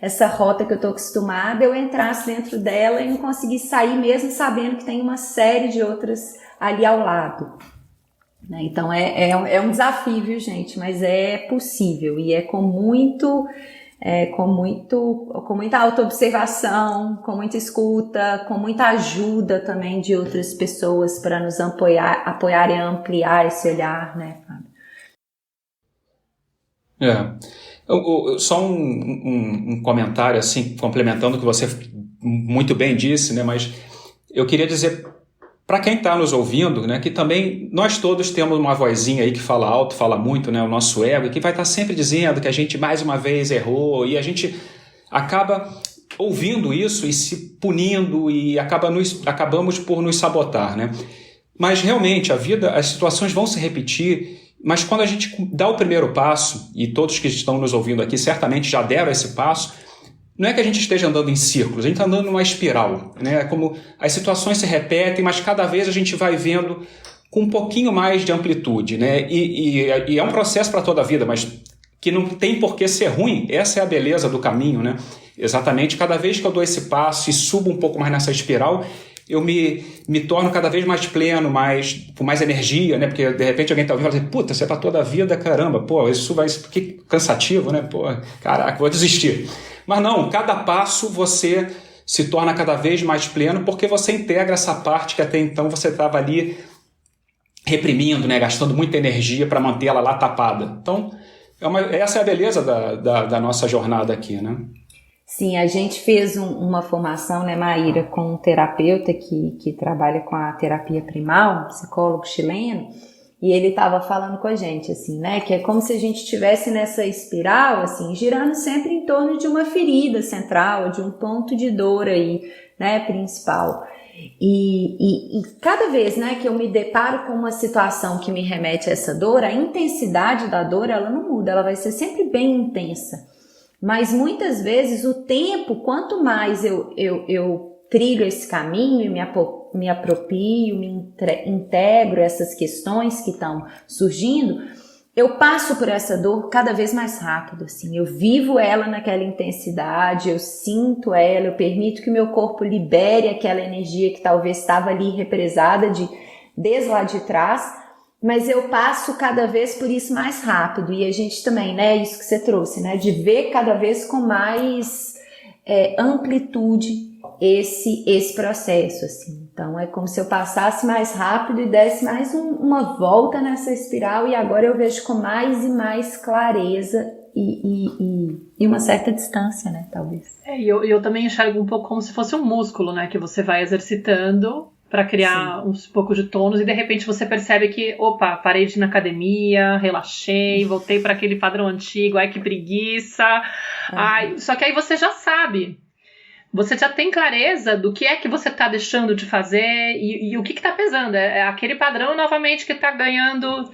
essa rota que eu tô acostumada, eu entrasse dentro dela e não conseguisse sair mesmo sabendo que tem uma série de outras ali ao lado. Né? Então é um desafio, viu, gente? Mas é possível e é com muita autoobservação, com muita escuta, com muita ajuda também de outras pessoas para nos apoiar e ampliar esse olhar, né, Fábio? Só um comentário, assim, complementando o que você muito bem disse, né, mas eu queria dizer para quem está nos ouvindo, né, que também nós todos temos uma vozinha aí que fala alto, fala muito, né, o nosso ego, que vai estar sempre dizendo que a gente mais uma vez errou, e a gente acaba ouvindo isso e se punindo e acabamos por nos sabotar, né? Mas realmente a vida, as situações vão se repetir Mas quando a gente dá o primeiro passo, e todos que estão nos ouvindo aqui certamente já deram esse passo, não é que a gente esteja andando em círculos, a gente está andando numa espiral, né? É como as situações se repetem, mas cada vez a gente vai vendo com um pouquinho mais de amplitude, né? E é um processo para toda a vida, mas que não tem por que ser ruim. Essa é a beleza do caminho, né? Exatamente, cada vez que eu dou esse passo e subo um pouco mais nessa espiral, eu me torno cada vez mais pleno, com mais energia, né? Porque de repente alguém está ouvindo e fala assim, puta, você é para toda a vida, caramba, pô, isso vai ser que cansativo, né? Pô, caraca, vou desistir. Mas não, cada passo você se torna cada vez mais pleno porque você integra essa parte que até então você estava ali reprimindo, né? Gastando muita energia para manter ela lá tapada. Então, essa é a beleza da nossa jornada aqui, né? Sim, a gente fez uma formação, né, Maíra, com um terapeuta que trabalha com a terapia primal, um psicólogo chileno, e ele estava falando com a gente, assim, né, que é como se a gente estivesse nessa espiral, assim, girando sempre em torno de uma ferida central, de um ponto de dor aí, né, principal. E cada vez, né, que eu me deparo com uma situação que me remete a essa dor, a intensidade da dor, ela não muda, ela vai ser sempre bem intensa. Mas muitas vezes o tempo, quanto mais eu trilho esse caminho e me aproprio, me integro essas questões que estão surgindo, eu passo por essa dor cada vez mais rápido, assim. Eu vivo ela naquela intensidade, eu sinto ela, eu permito que o meu corpo libere aquela energia que talvez estava ali represada desde lá de trás, mas eu passo cada vez por isso mais rápido. E a gente também, né, isso que você trouxe, né, de ver cada vez com mais amplitude esse processo, assim. Então é como se eu passasse mais rápido e desse mais uma volta nessa espiral, e agora eu vejo com mais e mais clareza e uma certa distância, né, talvez. E eu também enxergo um pouco como se fosse um músculo, né, que você vai exercitando para criar um pouco de tônus, e de repente você percebe que, opa, parei de ir na academia, relaxei, voltei para aquele padrão antigo, ai que preguiça, ai, só que aí você já sabe, você já tem clareza do que é que você está deixando de fazer e o que está pesando, é aquele padrão novamente que está ganhando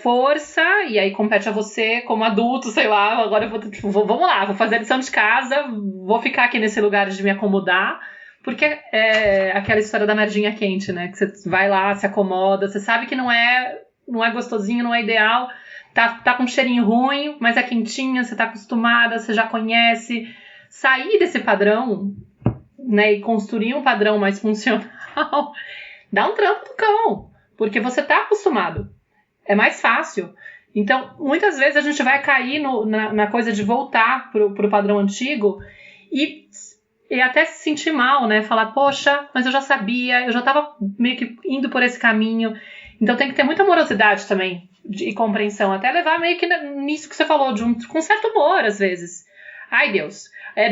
força, e aí compete a você como adulto, sei lá, agora eu vamos lá, vou fazer a lição de casa, vou ficar aqui nesse lugar de me acomodar. Porque é aquela história da merdinha quente, né? Que você vai lá, se acomoda, você sabe que não é gostosinho, não é ideal, tá com um cheirinho ruim, mas é quentinha, você tá acostumada, você já conhece. Sair desse padrão, né, e construir um padrão mais funcional, dá um trampo do cão, porque você tá acostumado. É mais fácil. Então, muitas vezes a gente vai cair na coisa de voltar pro padrão antigo e até se sentir mal, né? Falar, poxa, mas eu já sabia, eu já tava meio que indo por esse caminho. Então tem que ter muita amorosidade também e compreensão, até levar meio que nisso que você falou, com certo humor, às vezes. Ai, Deus,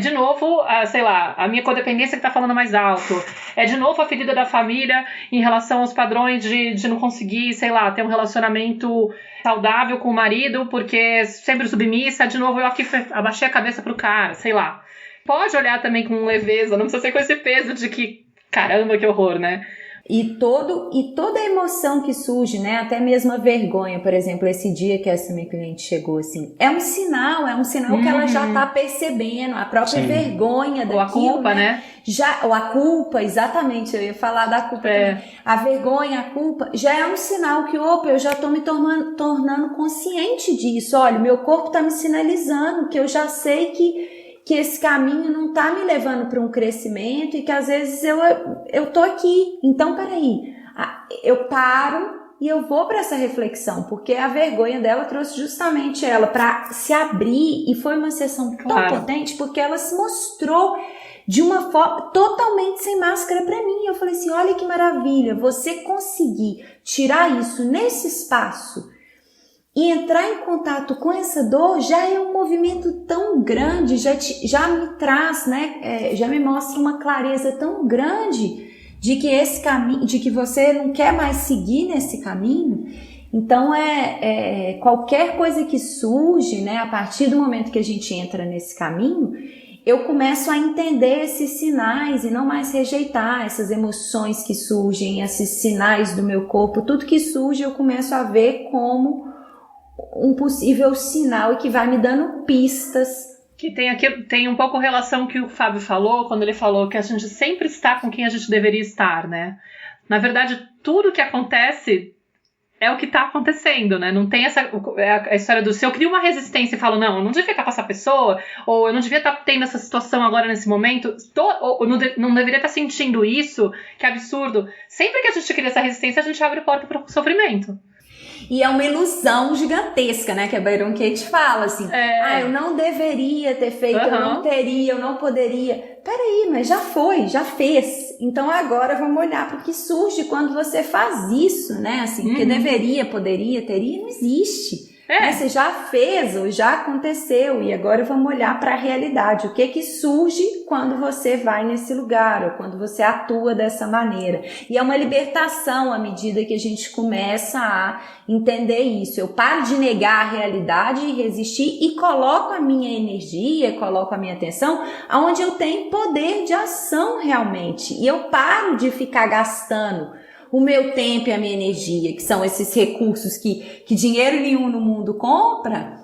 de novo, sei lá, a minha codependência que tá falando mais alto. De novo a ferida da família em relação aos padrões de não conseguir, sei lá, ter um relacionamento saudável com o marido, porque sempre submissa. De novo eu aqui abaixei a cabeça pro cara, sei lá. Pode olhar também com leveza, não precisa ser com esse peso de que, caramba, que horror, né? E toda a emoção que surge, né? Até mesmo a vergonha, por exemplo, esse dia que essa minha cliente chegou, assim, é um sinal que ela já tá percebendo, a própria vergonha daquilo, ou a culpa, né? Ou a culpa, exatamente, eu ia falar da culpa também. A vergonha, a culpa, já é um sinal que, eu já tô me tornando consciente disso. Olha, meu corpo tá me sinalizando que eu já sei que esse caminho não tá me levando para um crescimento e que às vezes eu tô aqui. Então, peraí, eu paro e eu vou para essa reflexão, porque a vergonha dela trouxe justamente ela para se abrir, e foi uma sessão tão potente, porque ela se mostrou de uma forma totalmente sem máscara para mim. Eu falei assim, olha que maravilha, você conseguir tirar isso nesse espaço e entrar em contato com essa dor já é um movimento tão grande, já me traz, né, já me mostra uma clareza tão grande de que esse caminho, de que você não quer mais seguir nesse caminho. Então qualquer coisa que surge, né, a partir do momento que a gente entra nesse caminho, eu começo a entender esses sinais e não mais rejeitar essas emoções que surgem, esses sinais do meu corpo. Tudo que surge eu começo a ver como um possível sinal e que vai me dando pistas. Que tem um pouco relação que o Fábio falou, quando ele falou que a gente sempre está com quem a gente deveria estar, né? Na verdade, tudo que acontece é o que está acontecendo, né? Não tem a história do se eu crio uma resistência e falo, não, eu não devia estar com essa pessoa, ou eu não devia estar tendo essa situação agora nesse momento, ou não deveria estar sentindo isso, que absurdo. Sempre que a gente cria essa resistência, a gente abre porta para o sofrimento. E é uma ilusão gigantesca, né? Que a Byron Katie fala assim, eu não deveria ter feito, eu não teria, eu não poderia. Peraí, mas já foi, já fez. Então agora vamos olhar para o que surge quando você faz isso, né? Assim, porque deveria, poderia, teria, não existe. Né? Você já fez ou já aconteceu e agora vamos olhar para a realidade. O que surge quando você vai nesse lugar ou quando você atua dessa maneira. E é uma libertação à medida que a gente começa a entender isso. Eu paro de negar a realidade e resistir e coloco a minha energia, coloco a minha atenção onde eu tenho poder de ação realmente. E eu paro de ficar gastando o meu tempo e a minha energia, que são esses recursos que dinheiro nenhum no mundo compra,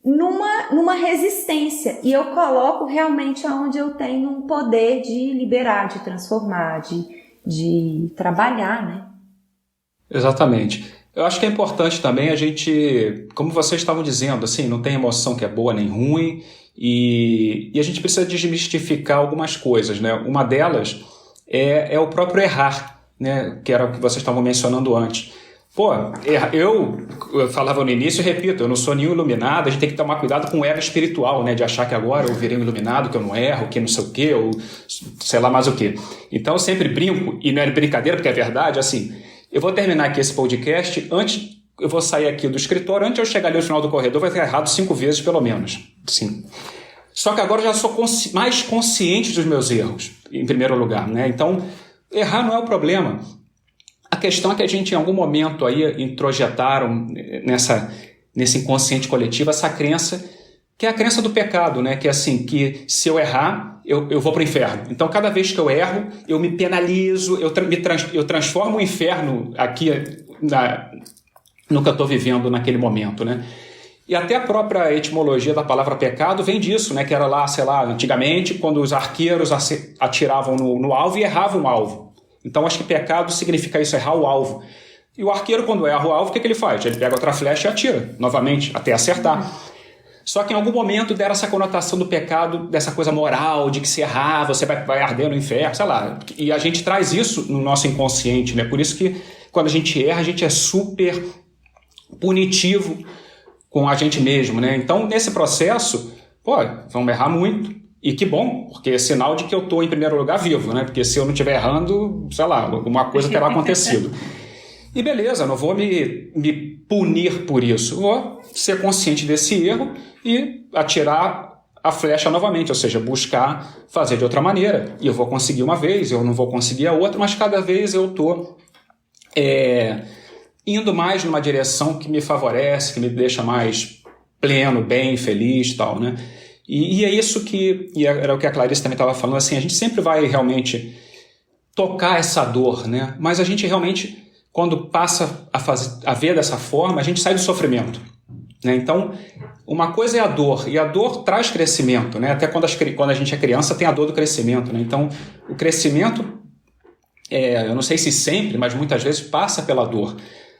numa resistência. E eu coloco realmente onde eu tenho um poder de liberar, de transformar, de trabalhar, né? Exatamente. Eu acho que é importante também a gente, como vocês estavam dizendo, assim, não tem emoção que é boa nem ruim, e a gente precisa desmistificar algumas coisas, né? Uma delas é o próprio errar, né, que era o que vocês estavam mencionando antes. Pô, eu falava no início e repito, eu não sou nenhum iluminado, a gente tem que tomar cuidado com o ego espiritual, né, de achar que agora eu virei um iluminado, que eu não erro, que não sei o quê, ou sei lá mais o quê. Então eu sempre brinco, e não é brincadeira porque é verdade, assim, eu vou terminar aqui esse podcast, eu vou sair aqui do escritório, antes de eu chegar ali no final do corredor, vai ter errado 5 vezes pelo menos. Sim. Só que agora eu já sou mais consciente dos meus erros, em primeiro lugar, né, então errar não é o problema. A questão é que a gente, em algum momento, aí introjetaram nesse inconsciente coletivo essa crença, que é a crença do pecado, né? Que é assim, que se eu errar, eu vou para o inferno. Então, cada vez que eu erro, eu me penalizo, eu transformo o inferno aqui no que eu estou vivendo naquele momento, né? E até a própria etimologia da palavra pecado vem disso, né? Que era lá, sei lá, antigamente, quando os arqueiros atiravam no alvo e erravam o alvo. Então, acho que pecado significa isso, errar o alvo. E o arqueiro, quando erra o alvo, o que ele faz? Ele pega outra flecha e atira, novamente, até acertar. Só que em algum momento deram essa conotação do pecado, dessa coisa moral, de que se errar, você vai arder no inferno, sei lá. E a gente traz isso no nosso inconsciente, né? Por isso que, quando a gente erra, a gente é super punitivo com a gente mesmo, né? Então, nesse processo, vamos errar muito. E que bom, porque é sinal de que eu estou, em primeiro lugar, vivo, né? Porque se eu não estiver errando, sei lá, alguma coisa terá acontecido. E beleza, não vou me punir por isso. Vou ser consciente desse erro e atirar a flecha novamente, ou seja, buscar fazer de outra maneira. E eu vou conseguir uma vez, eu não vou conseguir a outra, mas cada vez eu estou indo mais numa direção que me favorece, que me deixa mais pleno, bem, feliz e tal, né? E é isso e era o que a Clarice também estava falando, assim, a gente sempre vai realmente tocar essa dor, né? Mas a gente realmente, quando passa a ver dessa forma, a gente sai do sofrimento, né? Então, uma coisa é a dor, e a dor traz crescimento, né? Até quando a gente é criança tem a dor do crescimento, né? Então, o crescimento, eu não sei se sempre, mas muitas vezes passa pela dor.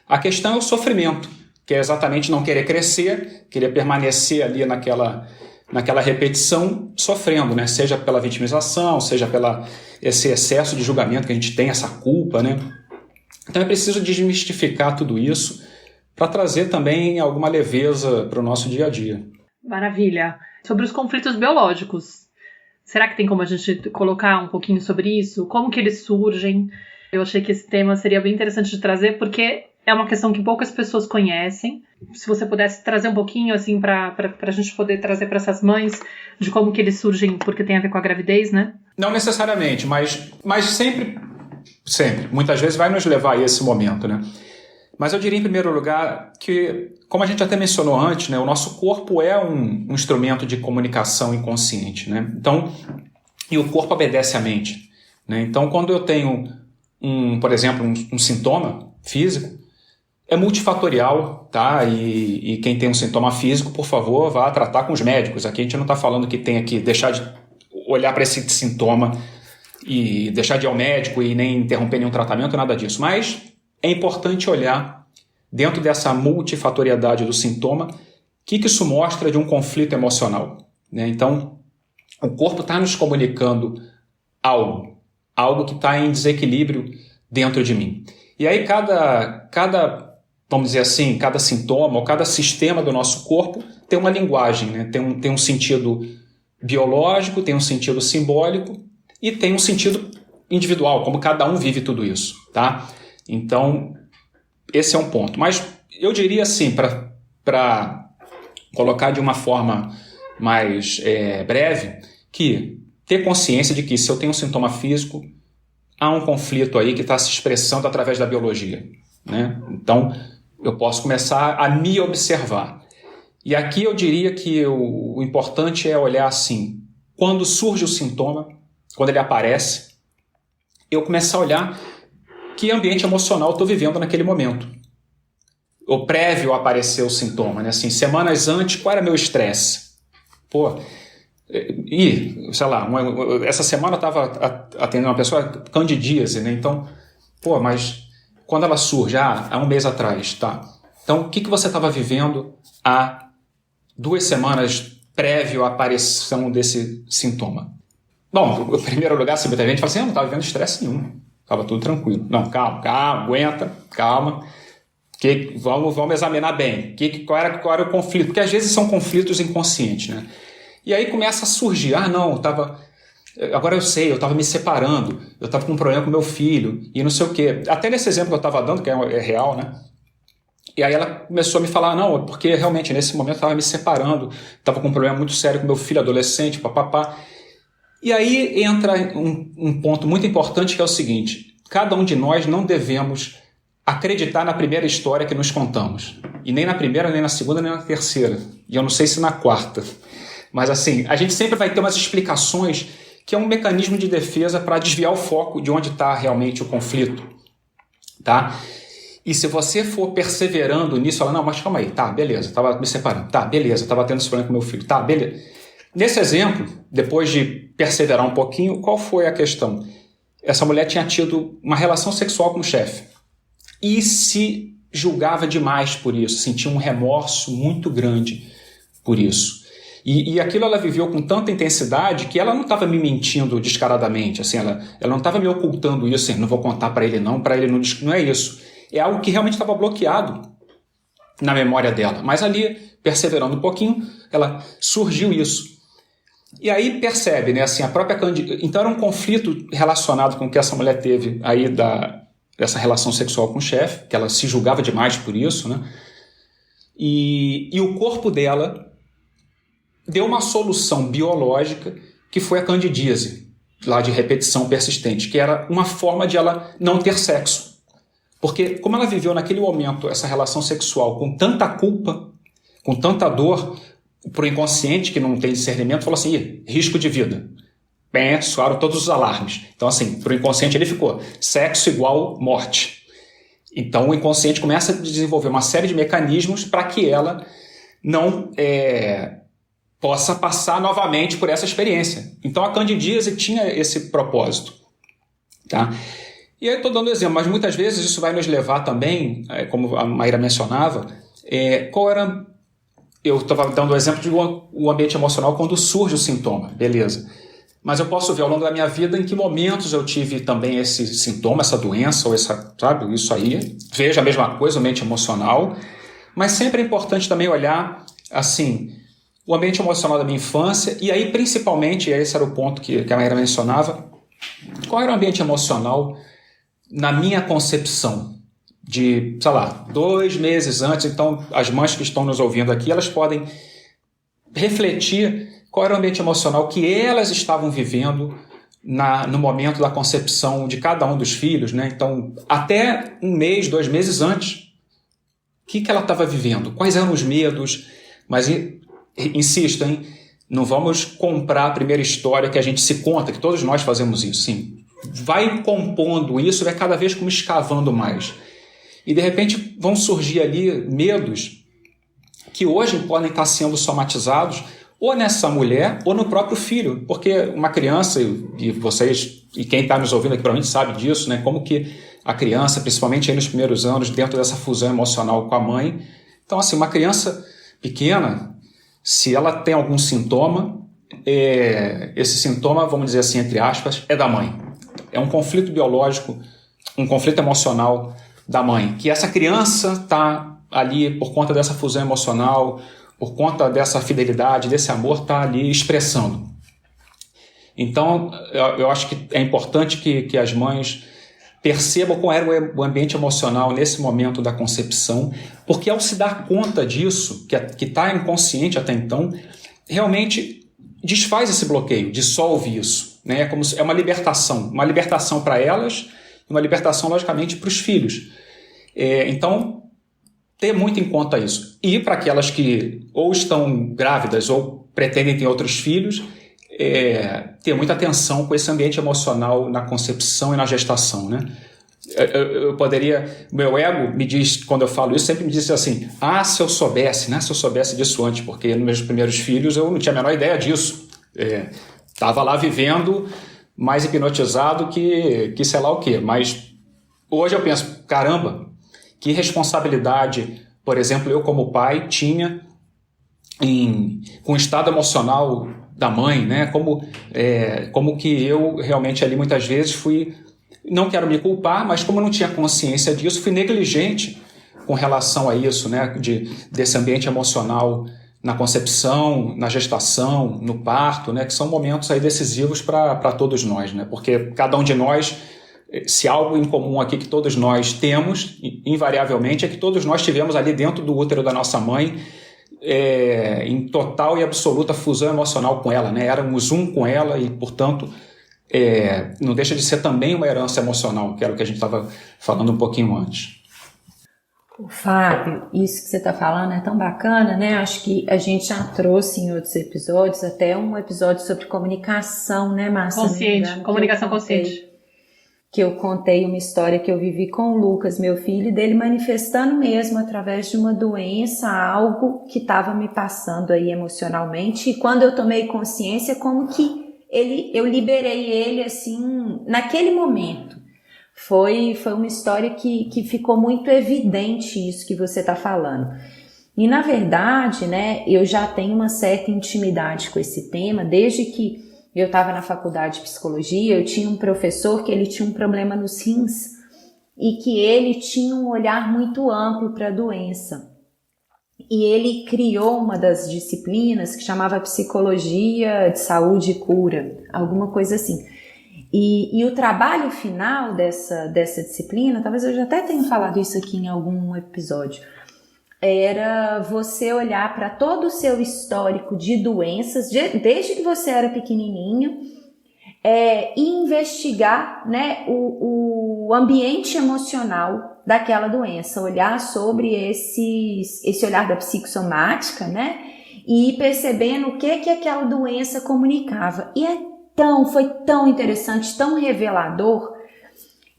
A questão é o sofrimento, que é exatamente não querer crescer, querer permanecer ali naquela repetição, sofrendo, né? Seja pela vitimização, seja esse excesso de julgamento que a gente tem, essa culpa, né? Então é preciso desmistificar tudo isso para trazer também alguma leveza para o nosso dia a dia. Maravilha. Sobre os conflitos biológicos, será que tem como a gente colocar um pouquinho sobre isso? Como que eles surgem? Eu achei que esse tema seria bem interessante de trazer, porque é uma questão que poucas pessoas conhecem. Se você pudesse trazer um pouquinho, assim, para a gente poder trazer para essas mães, de como que eles surgem, porque tem a ver com a gravidez, né? Não necessariamente, mas sempre, muitas vezes vai nos levar a esse momento, né? Mas eu diria, em primeiro lugar, que, como a gente até mencionou antes, né, o nosso corpo é um instrumento de comunicação inconsciente, né? Então, e o corpo obedece à mente, né? Então, quando eu tenho, por exemplo, um sintoma físico, é multifatorial, tá? E quem tem um sintoma físico, por favor, vá tratar com os médicos. Aqui a gente não está falando que tem que deixar de olhar para esse sintoma e deixar de ir ao médico e nem interromper nenhum tratamento, nada disso. Mas é importante olhar, dentro dessa multifatoriedade do sintoma, o que isso mostra de um conflito emocional, né? Então, o corpo está nos comunicando algo que está em desequilíbrio dentro de mim. E aí vamos dizer assim, cada sintoma ou cada sistema do nosso corpo tem uma linguagem, né? Tem um sentido biológico, tem um sentido simbólico e tem um sentido individual, como cada um vive tudo isso, tá? Então, esse é um ponto. Mas eu diria assim, para colocar de uma forma mais breve, que ter consciência de que se eu tenho um sintoma físico, há um conflito aí que está se expressando através da biologia, né? Então, eu posso começar a me observar. E aqui eu diria que o importante é olhar assim, quando surge o sintoma, quando ele aparece, eu começar a olhar que ambiente emocional eu estou vivendo naquele momento. Ou prévio a aparecer o sintoma, né? Assim, semanas antes, qual era meu estresse? Essa semana eu estava atendendo uma pessoa candidíase, né? Então, mas quando ela surge? Há um mês atrás, tá? Então, o que você estava vivendo há 2 semanas prévio à aparição desse sintoma? Bom, em primeiro lugar, muita gente fala assim, eu não estava vivendo estresse nenhum, estava tudo tranquilo. Não, calma, aguenta, calma. Vamos examinar bem. Qual era o conflito? Porque às vezes são conflitos inconscientes, né? E aí começa a surgir, agora eu sei, eu estava me separando, eu estava com um problema com meu filho, e não sei o quê. Até nesse exemplo que eu estava dando, que é real, né? E aí ela começou a me falar, não, porque realmente nesse momento eu estava me separando, estava com um problema muito sério com meu filho adolescente, papapá. E aí entra um ponto muito importante, que é o seguinte, cada um de nós não devemos acreditar na primeira história que nos contamos. E nem na primeira, nem na segunda, nem na terceira. E eu não sei se na quarta. Mas assim, a gente sempre vai ter umas explicações que é um mecanismo de defesa para desviar o foco de onde está realmente o conflito, tá? E se você for perseverando nisso, fala, não, mas calma aí, tá, beleza, estava me separando, tá, beleza, estava tendo esse problema com meu filho, tá, beleza. Nesse exemplo, depois de perseverar um pouquinho, qual foi a questão? Essa mulher tinha tido uma relação sexual com o chefe e se julgava demais por isso, sentia um remorso muito grande por isso. E aquilo ela viveu com tanta intensidade que ela não estava me mentindo descaradamente, assim, ela não estava me ocultando isso, assim, não vou contar para ele não é isso. É algo que realmente estava bloqueado na memória dela. Mas ali, perseverando um pouquinho, ela surgiu isso. E aí percebe, né, assim, a própria Então era um conflito relacionado com o que essa mulher teve aí dessa relação sexual com o chefe, que ela se julgava demais por isso, né? E o corpo dela deu uma solução biológica que foi a candidíase, lá de repetição persistente, que era uma forma de ela não ter sexo. Porque como ela viveu naquele momento essa relação sexual com tanta culpa, com tanta dor, para o inconsciente que não tem discernimento, falou assim, risco de vida. Soaram todos os alarmes. Então assim, para o inconsciente ele ficou, sexo igual morte. Então o inconsciente começa a desenvolver uma série de mecanismos para que ela não possa passar novamente por essa experiência. Então a candidíase tinha esse propósito. Tá? E aí eu estou dando exemplo, mas muitas vezes isso vai nos levar também, como a Maíra mencionava, eu estava dando o exemplo de o ambiente emocional quando surge o sintoma, beleza. Mas eu posso ver ao longo da minha vida em que momentos eu tive também esse sintoma, essa doença, ou isso aí. Veja a mesma coisa, o ambiente emocional. Mas sempre é importante também olhar, assim, o ambiente emocional da minha infância, e aí principalmente, esse era o ponto que a Maíra mencionava, qual era o ambiente emocional na minha concepção? De, 2 meses antes, então as mães que estão nos ouvindo aqui, elas podem refletir qual era o ambiente emocional que elas estavam vivendo no momento da concepção de cada um dos filhos, né? Então, até 1 mês, 2 meses antes, que ela estava vivendo, quais eram os medos, mas insisto, hein, não vamos comprar a primeira história que a gente se conta, que todos nós fazemos isso, sim. Vai compondo isso, vai cada vez como escavando mais. E de repente vão surgir ali medos que hoje podem estar sendo somatizados ou nessa mulher ou no próprio filho, porque uma criança, e vocês, e quem está nos ouvindo aqui provavelmente sabe disso, né, como que a criança, principalmente aí nos primeiros anos, dentro dessa fusão emocional com a mãe, então assim, uma criança pequena, se ela tem algum sintoma, esse sintoma, vamos dizer assim, entre aspas, é da mãe. É um conflito biológico, um conflito emocional da mãe, que essa criança está ali por conta dessa fusão emocional, por conta dessa fidelidade, desse amor, está ali expressando. Então, eu acho que é importante que as mães percebam qual era o ambiente emocional nesse momento da concepção, porque ao se dar conta disso, que está inconsciente até então, realmente desfaz esse bloqueio, dissolve isso. Né? É uma libertação para elas e uma libertação, logicamente, para os filhos. Então, ter muito em conta isso. E para aquelas que ou estão grávidas ou pretendem ter outros filhos, ter muita atenção com esse ambiente emocional na concepção e na gestação, né? Eu poderia... Meu ego me diz, quando eu falo isso, sempre me diz assim, se eu soubesse, né? Se eu soubesse disso antes, porque nos meus primeiros filhos eu não tinha a menor ideia disso. Estava lá vivendo mais hipnotizado que sei lá o quê. Mas hoje eu penso, caramba, que responsabilidade, por exemplo, eu como pai tinha com o estado emocional da mãe, né? Como que eu realmente ali muitas vezes fui, não quero me culpar, mas como eu não tinha consciência disso, fui negligente com relação a isso, né? Desse ambiente emocional na concepção, na gestação, no parto, né? Que são momentos aí decisivos para todos nós, né? Porque cada um de nós, se algo em comum aqui que todos nós temos, invariavelmente, é que todos nós tivemos ali dentro do útero da nossa mãe, em total e absoluta fusão emocional com ela, né? Éramos um com ela e, portanto, não deixa de ser também uma herança emocional, que era o que a gente estava falando um pouquinho antes. Fábio, isso que você está falando é tão bacana, né? Acho que a gente já trouxe em outros episódios, até um episódio sobre comunicação, né, Márcia? Consciente, comunicação consciente. Que eu contei uma história que eu vivi com o Lucas, meu filho, dele manifestando mesmo através de uma doença, algo que estava me passando aí emocionalmente, e quando eu tomei consciência, como que eu liberei ele assim, naquele momento. Foi uma história que ficou muito evidente isso que você está falando. E na verdade, né, eu já tenho uma certa intimidade com esse tema, desde que eu estava na faculdade de psicologia, eu tinha um professor que ele tinha um problema nos rins e que ele tinha um olhar muito amplo para a doença. E ele criou uma das disciplinas que chamava Psicologia de Saúde e Cura, alguma coisa assim. E o trabalho final dessa disciplina, talvez eu já até tenha falado isso aqui em algum episódio, era você olhar para todo o seu histórico de doenças, desde que você era pequenininho, e investigar, né, o ambiente emocional daquela doença, olhar sobre esse olhar da psicossomática, né, e ir percebendo o que aquela doença comunicava. E foi tão interessante, tão revelador.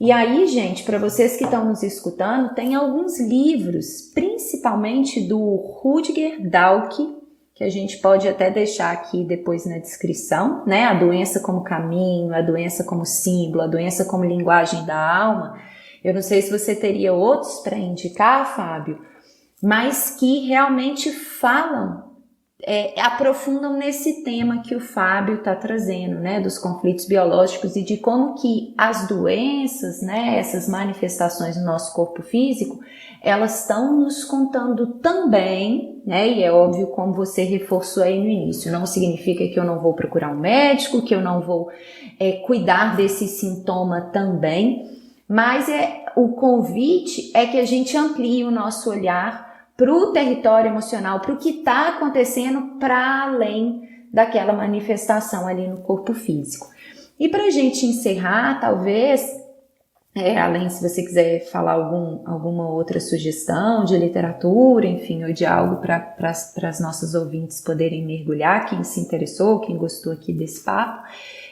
E aí, gente, para vocês que estão nos escutando, tem alguns livros, principalmente do Rutger Dawkins, que a gente pode até deixar aqui depois na descrição, né? A doença como caminho, a doença como símbolo, a doença como linguagem da alma. Eu não sei se você teria outros para indicar, Fábio, mas que realmente falam, aprofundam nesse tema que o Fábio está trazendo, né, dos conflitos biológicos e de como que as doenças, né, essas manifestações no nosso corpo físico, elas estão nos contando também, né, e é óbvio como você reforçou aí no início, não significa que eu não vou procurar um médico, que eu não vou cuidar desse sintoma também, mas o convite é que a gente amplie o nosso olhar para o território emocional, para o que está acontecendo para além daquela manifestação ali no corpo físico. E para a gente encerrar, talvez, Além, se você quiser falar alguma outra sugestão de literatura, enfim, ou de algo para as nossas ouvintes poderem mergulhar, quem se interessou, quem gostou aqui desse papo.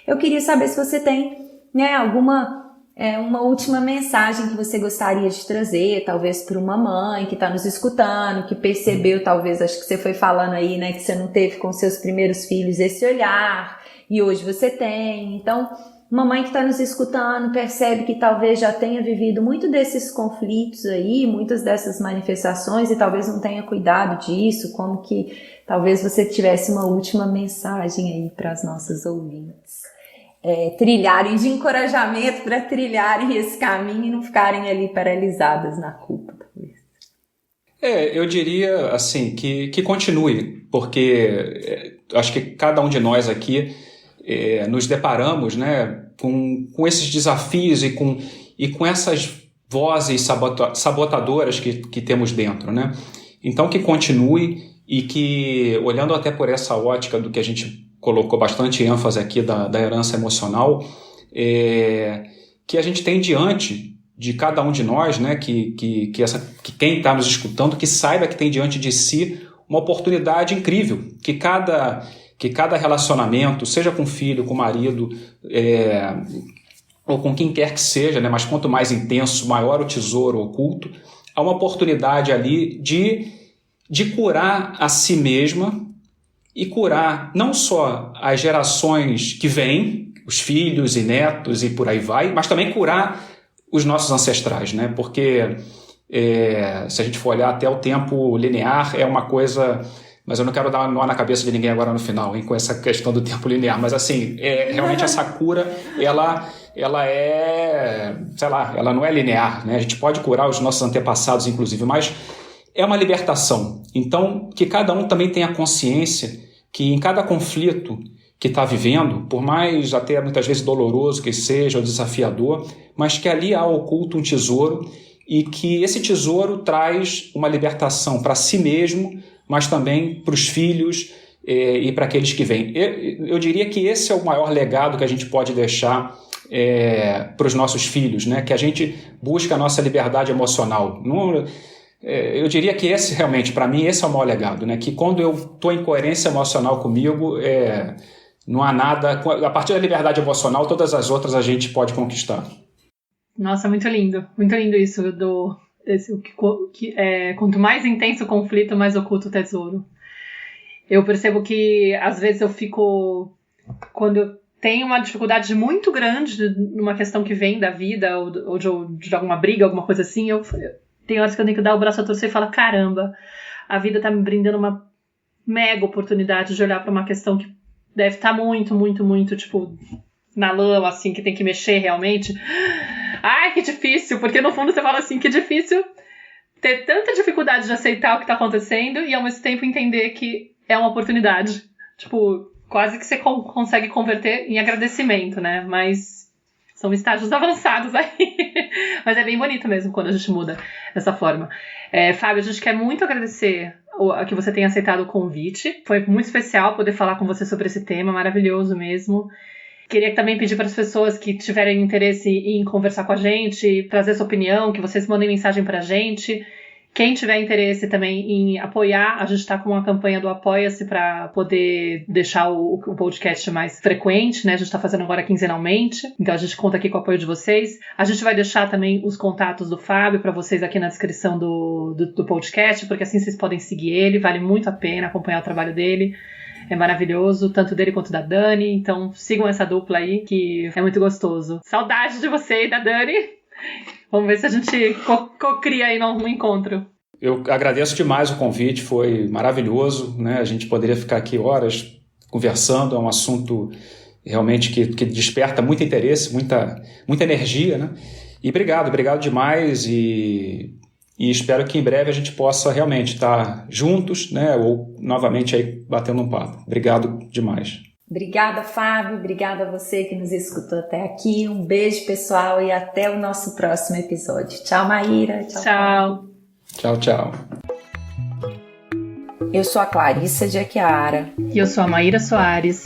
Eu queria saber se você tem, né, uma última mensagem que você gostaria de trazer, talvez para uma mãe que está nos escutando, que percebeu, talvez, acho que você foi falando aí, né, que você não teve com seus primeiros filhos esse olhar, e hoje você tem. Então, uma mãe que está nos escutando percebe que talvez já tenha vivido muito desses conflitos aí, muitas dessas manifestações, e talvez não tenha cuidado disso, como que talvez você tivesse uma última mensagem aí para as nossas ouvintes. Trilharem, de encorajamento para trilharem esse caminho e não ficarem ali paralisadas na culpa, talvez. Eu diria assim que continue, porque acho que cada um de nós aqui nos deparamos, né, com esses desafios e com essas vozes sabotadoras que temos dentro, né? Então que continue e que, olhando até por essa ótica do que a gente colocou bastante ênfase aqui da herança emocional, que a gente tem diante de cada um de nós, né, que quem está nos escutando, que saiba que tem diante de si uma oportunidade incrível, que cada relacionamento, seja com filho, com marido, ou com quem quer que seja, né, mas quanto mais intenso, maior o tesouro oculto, há uma oportunidade ali de curar a si mesma e curar não só as gerações que vêm, os filhos e netos e por aí vai, mas também curar os nossos ancestrais, né? Porque se a gente for olhar até o tempo linear, é uma coisa... Mas eu não quero dar um nó na cabeça de ninguém agora no final, hein, com essa questão do tempo linear. Mas assim, realmente essa cura, ela é... sei lá, ela não é linear, né? A gente pode curar os nossos antepassados, inclusive, mas é uma libertação. Então, que cada um também tenha consciência que em cada conflito que está vivendo, por mais até muitas vezes doloroso que seja, ou desafiador, mas que ali há oculto um tesouro e que esse tesouro traz uma libertação para si mesmo, mas também para os filhos e para aqueles que vêm. Eu diria que esse é o maior legado que a gente pode deixar para os nossos filhos, né? Que a gente busca a nossa liberdade emocional. Eu diria que esse realmente, para mim, esse é o maior legado, né? Que quando eu estou em coerência emocional comigo, não há nada... A partir da liberdade emocional, todas as outras a gente pode conquistar. Nossa, muito lindo isso quanto mais intenso o conflito, mais oculto o tesouro. Eu percebo que às vezes eu fico, quando eu tenho uma dificuldade muito grande numa questão que vem da vida ou de alguma briga, alguma coisa assim, tem horas que eu tenho que dar o braço a torcer e falar, caramba, a vida tá me brindando uma mega oportunidade de olhar para uma questão que deve estar muito, muito, muito, tipo, na lama, assim, que tem que mexer realmente. Ai, que difícil, porque no fundo você fala assim, que difícil ter tanta dificuldade de aceitar o que tá acontecendo e ao mesmo tempo entender que é uma oportunidade. Tipo, quase que você consegue converter em agradecimento, né? Mas são estágios avançados aí. Mas é bem bonito mesmo quando a gente muda dessa forma. Fábio, a gente quer muito agradecer que você tenha aceitado o convite. Foi muito especial poder falar com você sobre esse tema, maravilhoso mesmo. Queria também pedir para as pessoas que tiverem interesse em conversar com a gente, trazer sua opinião, que vocês mandem mensagem para a gente. Quem tiver interesse também em apoiar, a gente está com uma campanha do Apoia-se para poder deixar o podcast mais frequente, né? A gente está fazendo agora quinzenalmente, então a gente conta aqui com o apoio de vocês. A gente vai deixar também os contatos do Fábio para vocês aqui na descrição do podcast, porque assim vocês podem seguir ele, vale muito a pena acompanhar o trabalho dele. É maravilhoso, tanto dele quanto da Dani. Então sigam essa dupla aí, que é muito gostoso. Saudade de você e da Dani. Vamos ver se a gente cocria aí num encontro. Eu agradeço demais o convite, foi maravilhoso, né? A gente poderia ficar aqui horas conversando, é um assunto realmente que desperta muito interesse, muita energia, né? E obrigado demais e espero que em breve a gente possa realmente estar juntos, né? Ou novamente aí batendo um papo. Obrigado demais. Obrigada, Fábio. Obrigada a você que nos escutou até aqui. Um beijo, pessoal, e até o nosso próximo episódio. Tchau, Maíra. Tchau. Tchau. Eu sou a Clarissa de Aquiara. E eu sou a Maíra Soares.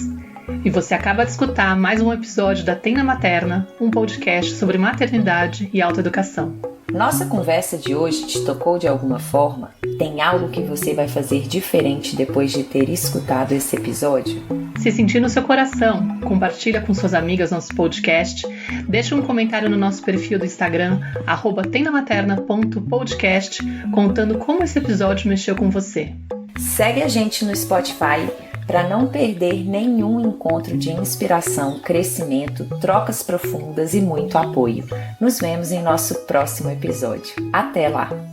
E você acaba de escutar mais um episódio da Tenda Materna, um podcast sobre maternidade e autoeducação. Nossa conversa de hoje te tocou de alguma forma? Tem algo que você vai fazer diferente depois de ter escutado esse episódio? Se sentir no seu coração, compartilha com suas amigas nosso podcast, deixa um comentário no nosso perfil do Instagram, @tendamaterna.podcast, contando como esse episódio mexeu com você. Segue a gente no Spotify para não perder nenhum encontro de inspiração, crescimento, trocas profundas e muito apoio. Nos vemos em nosso próximo episódio. Até lá!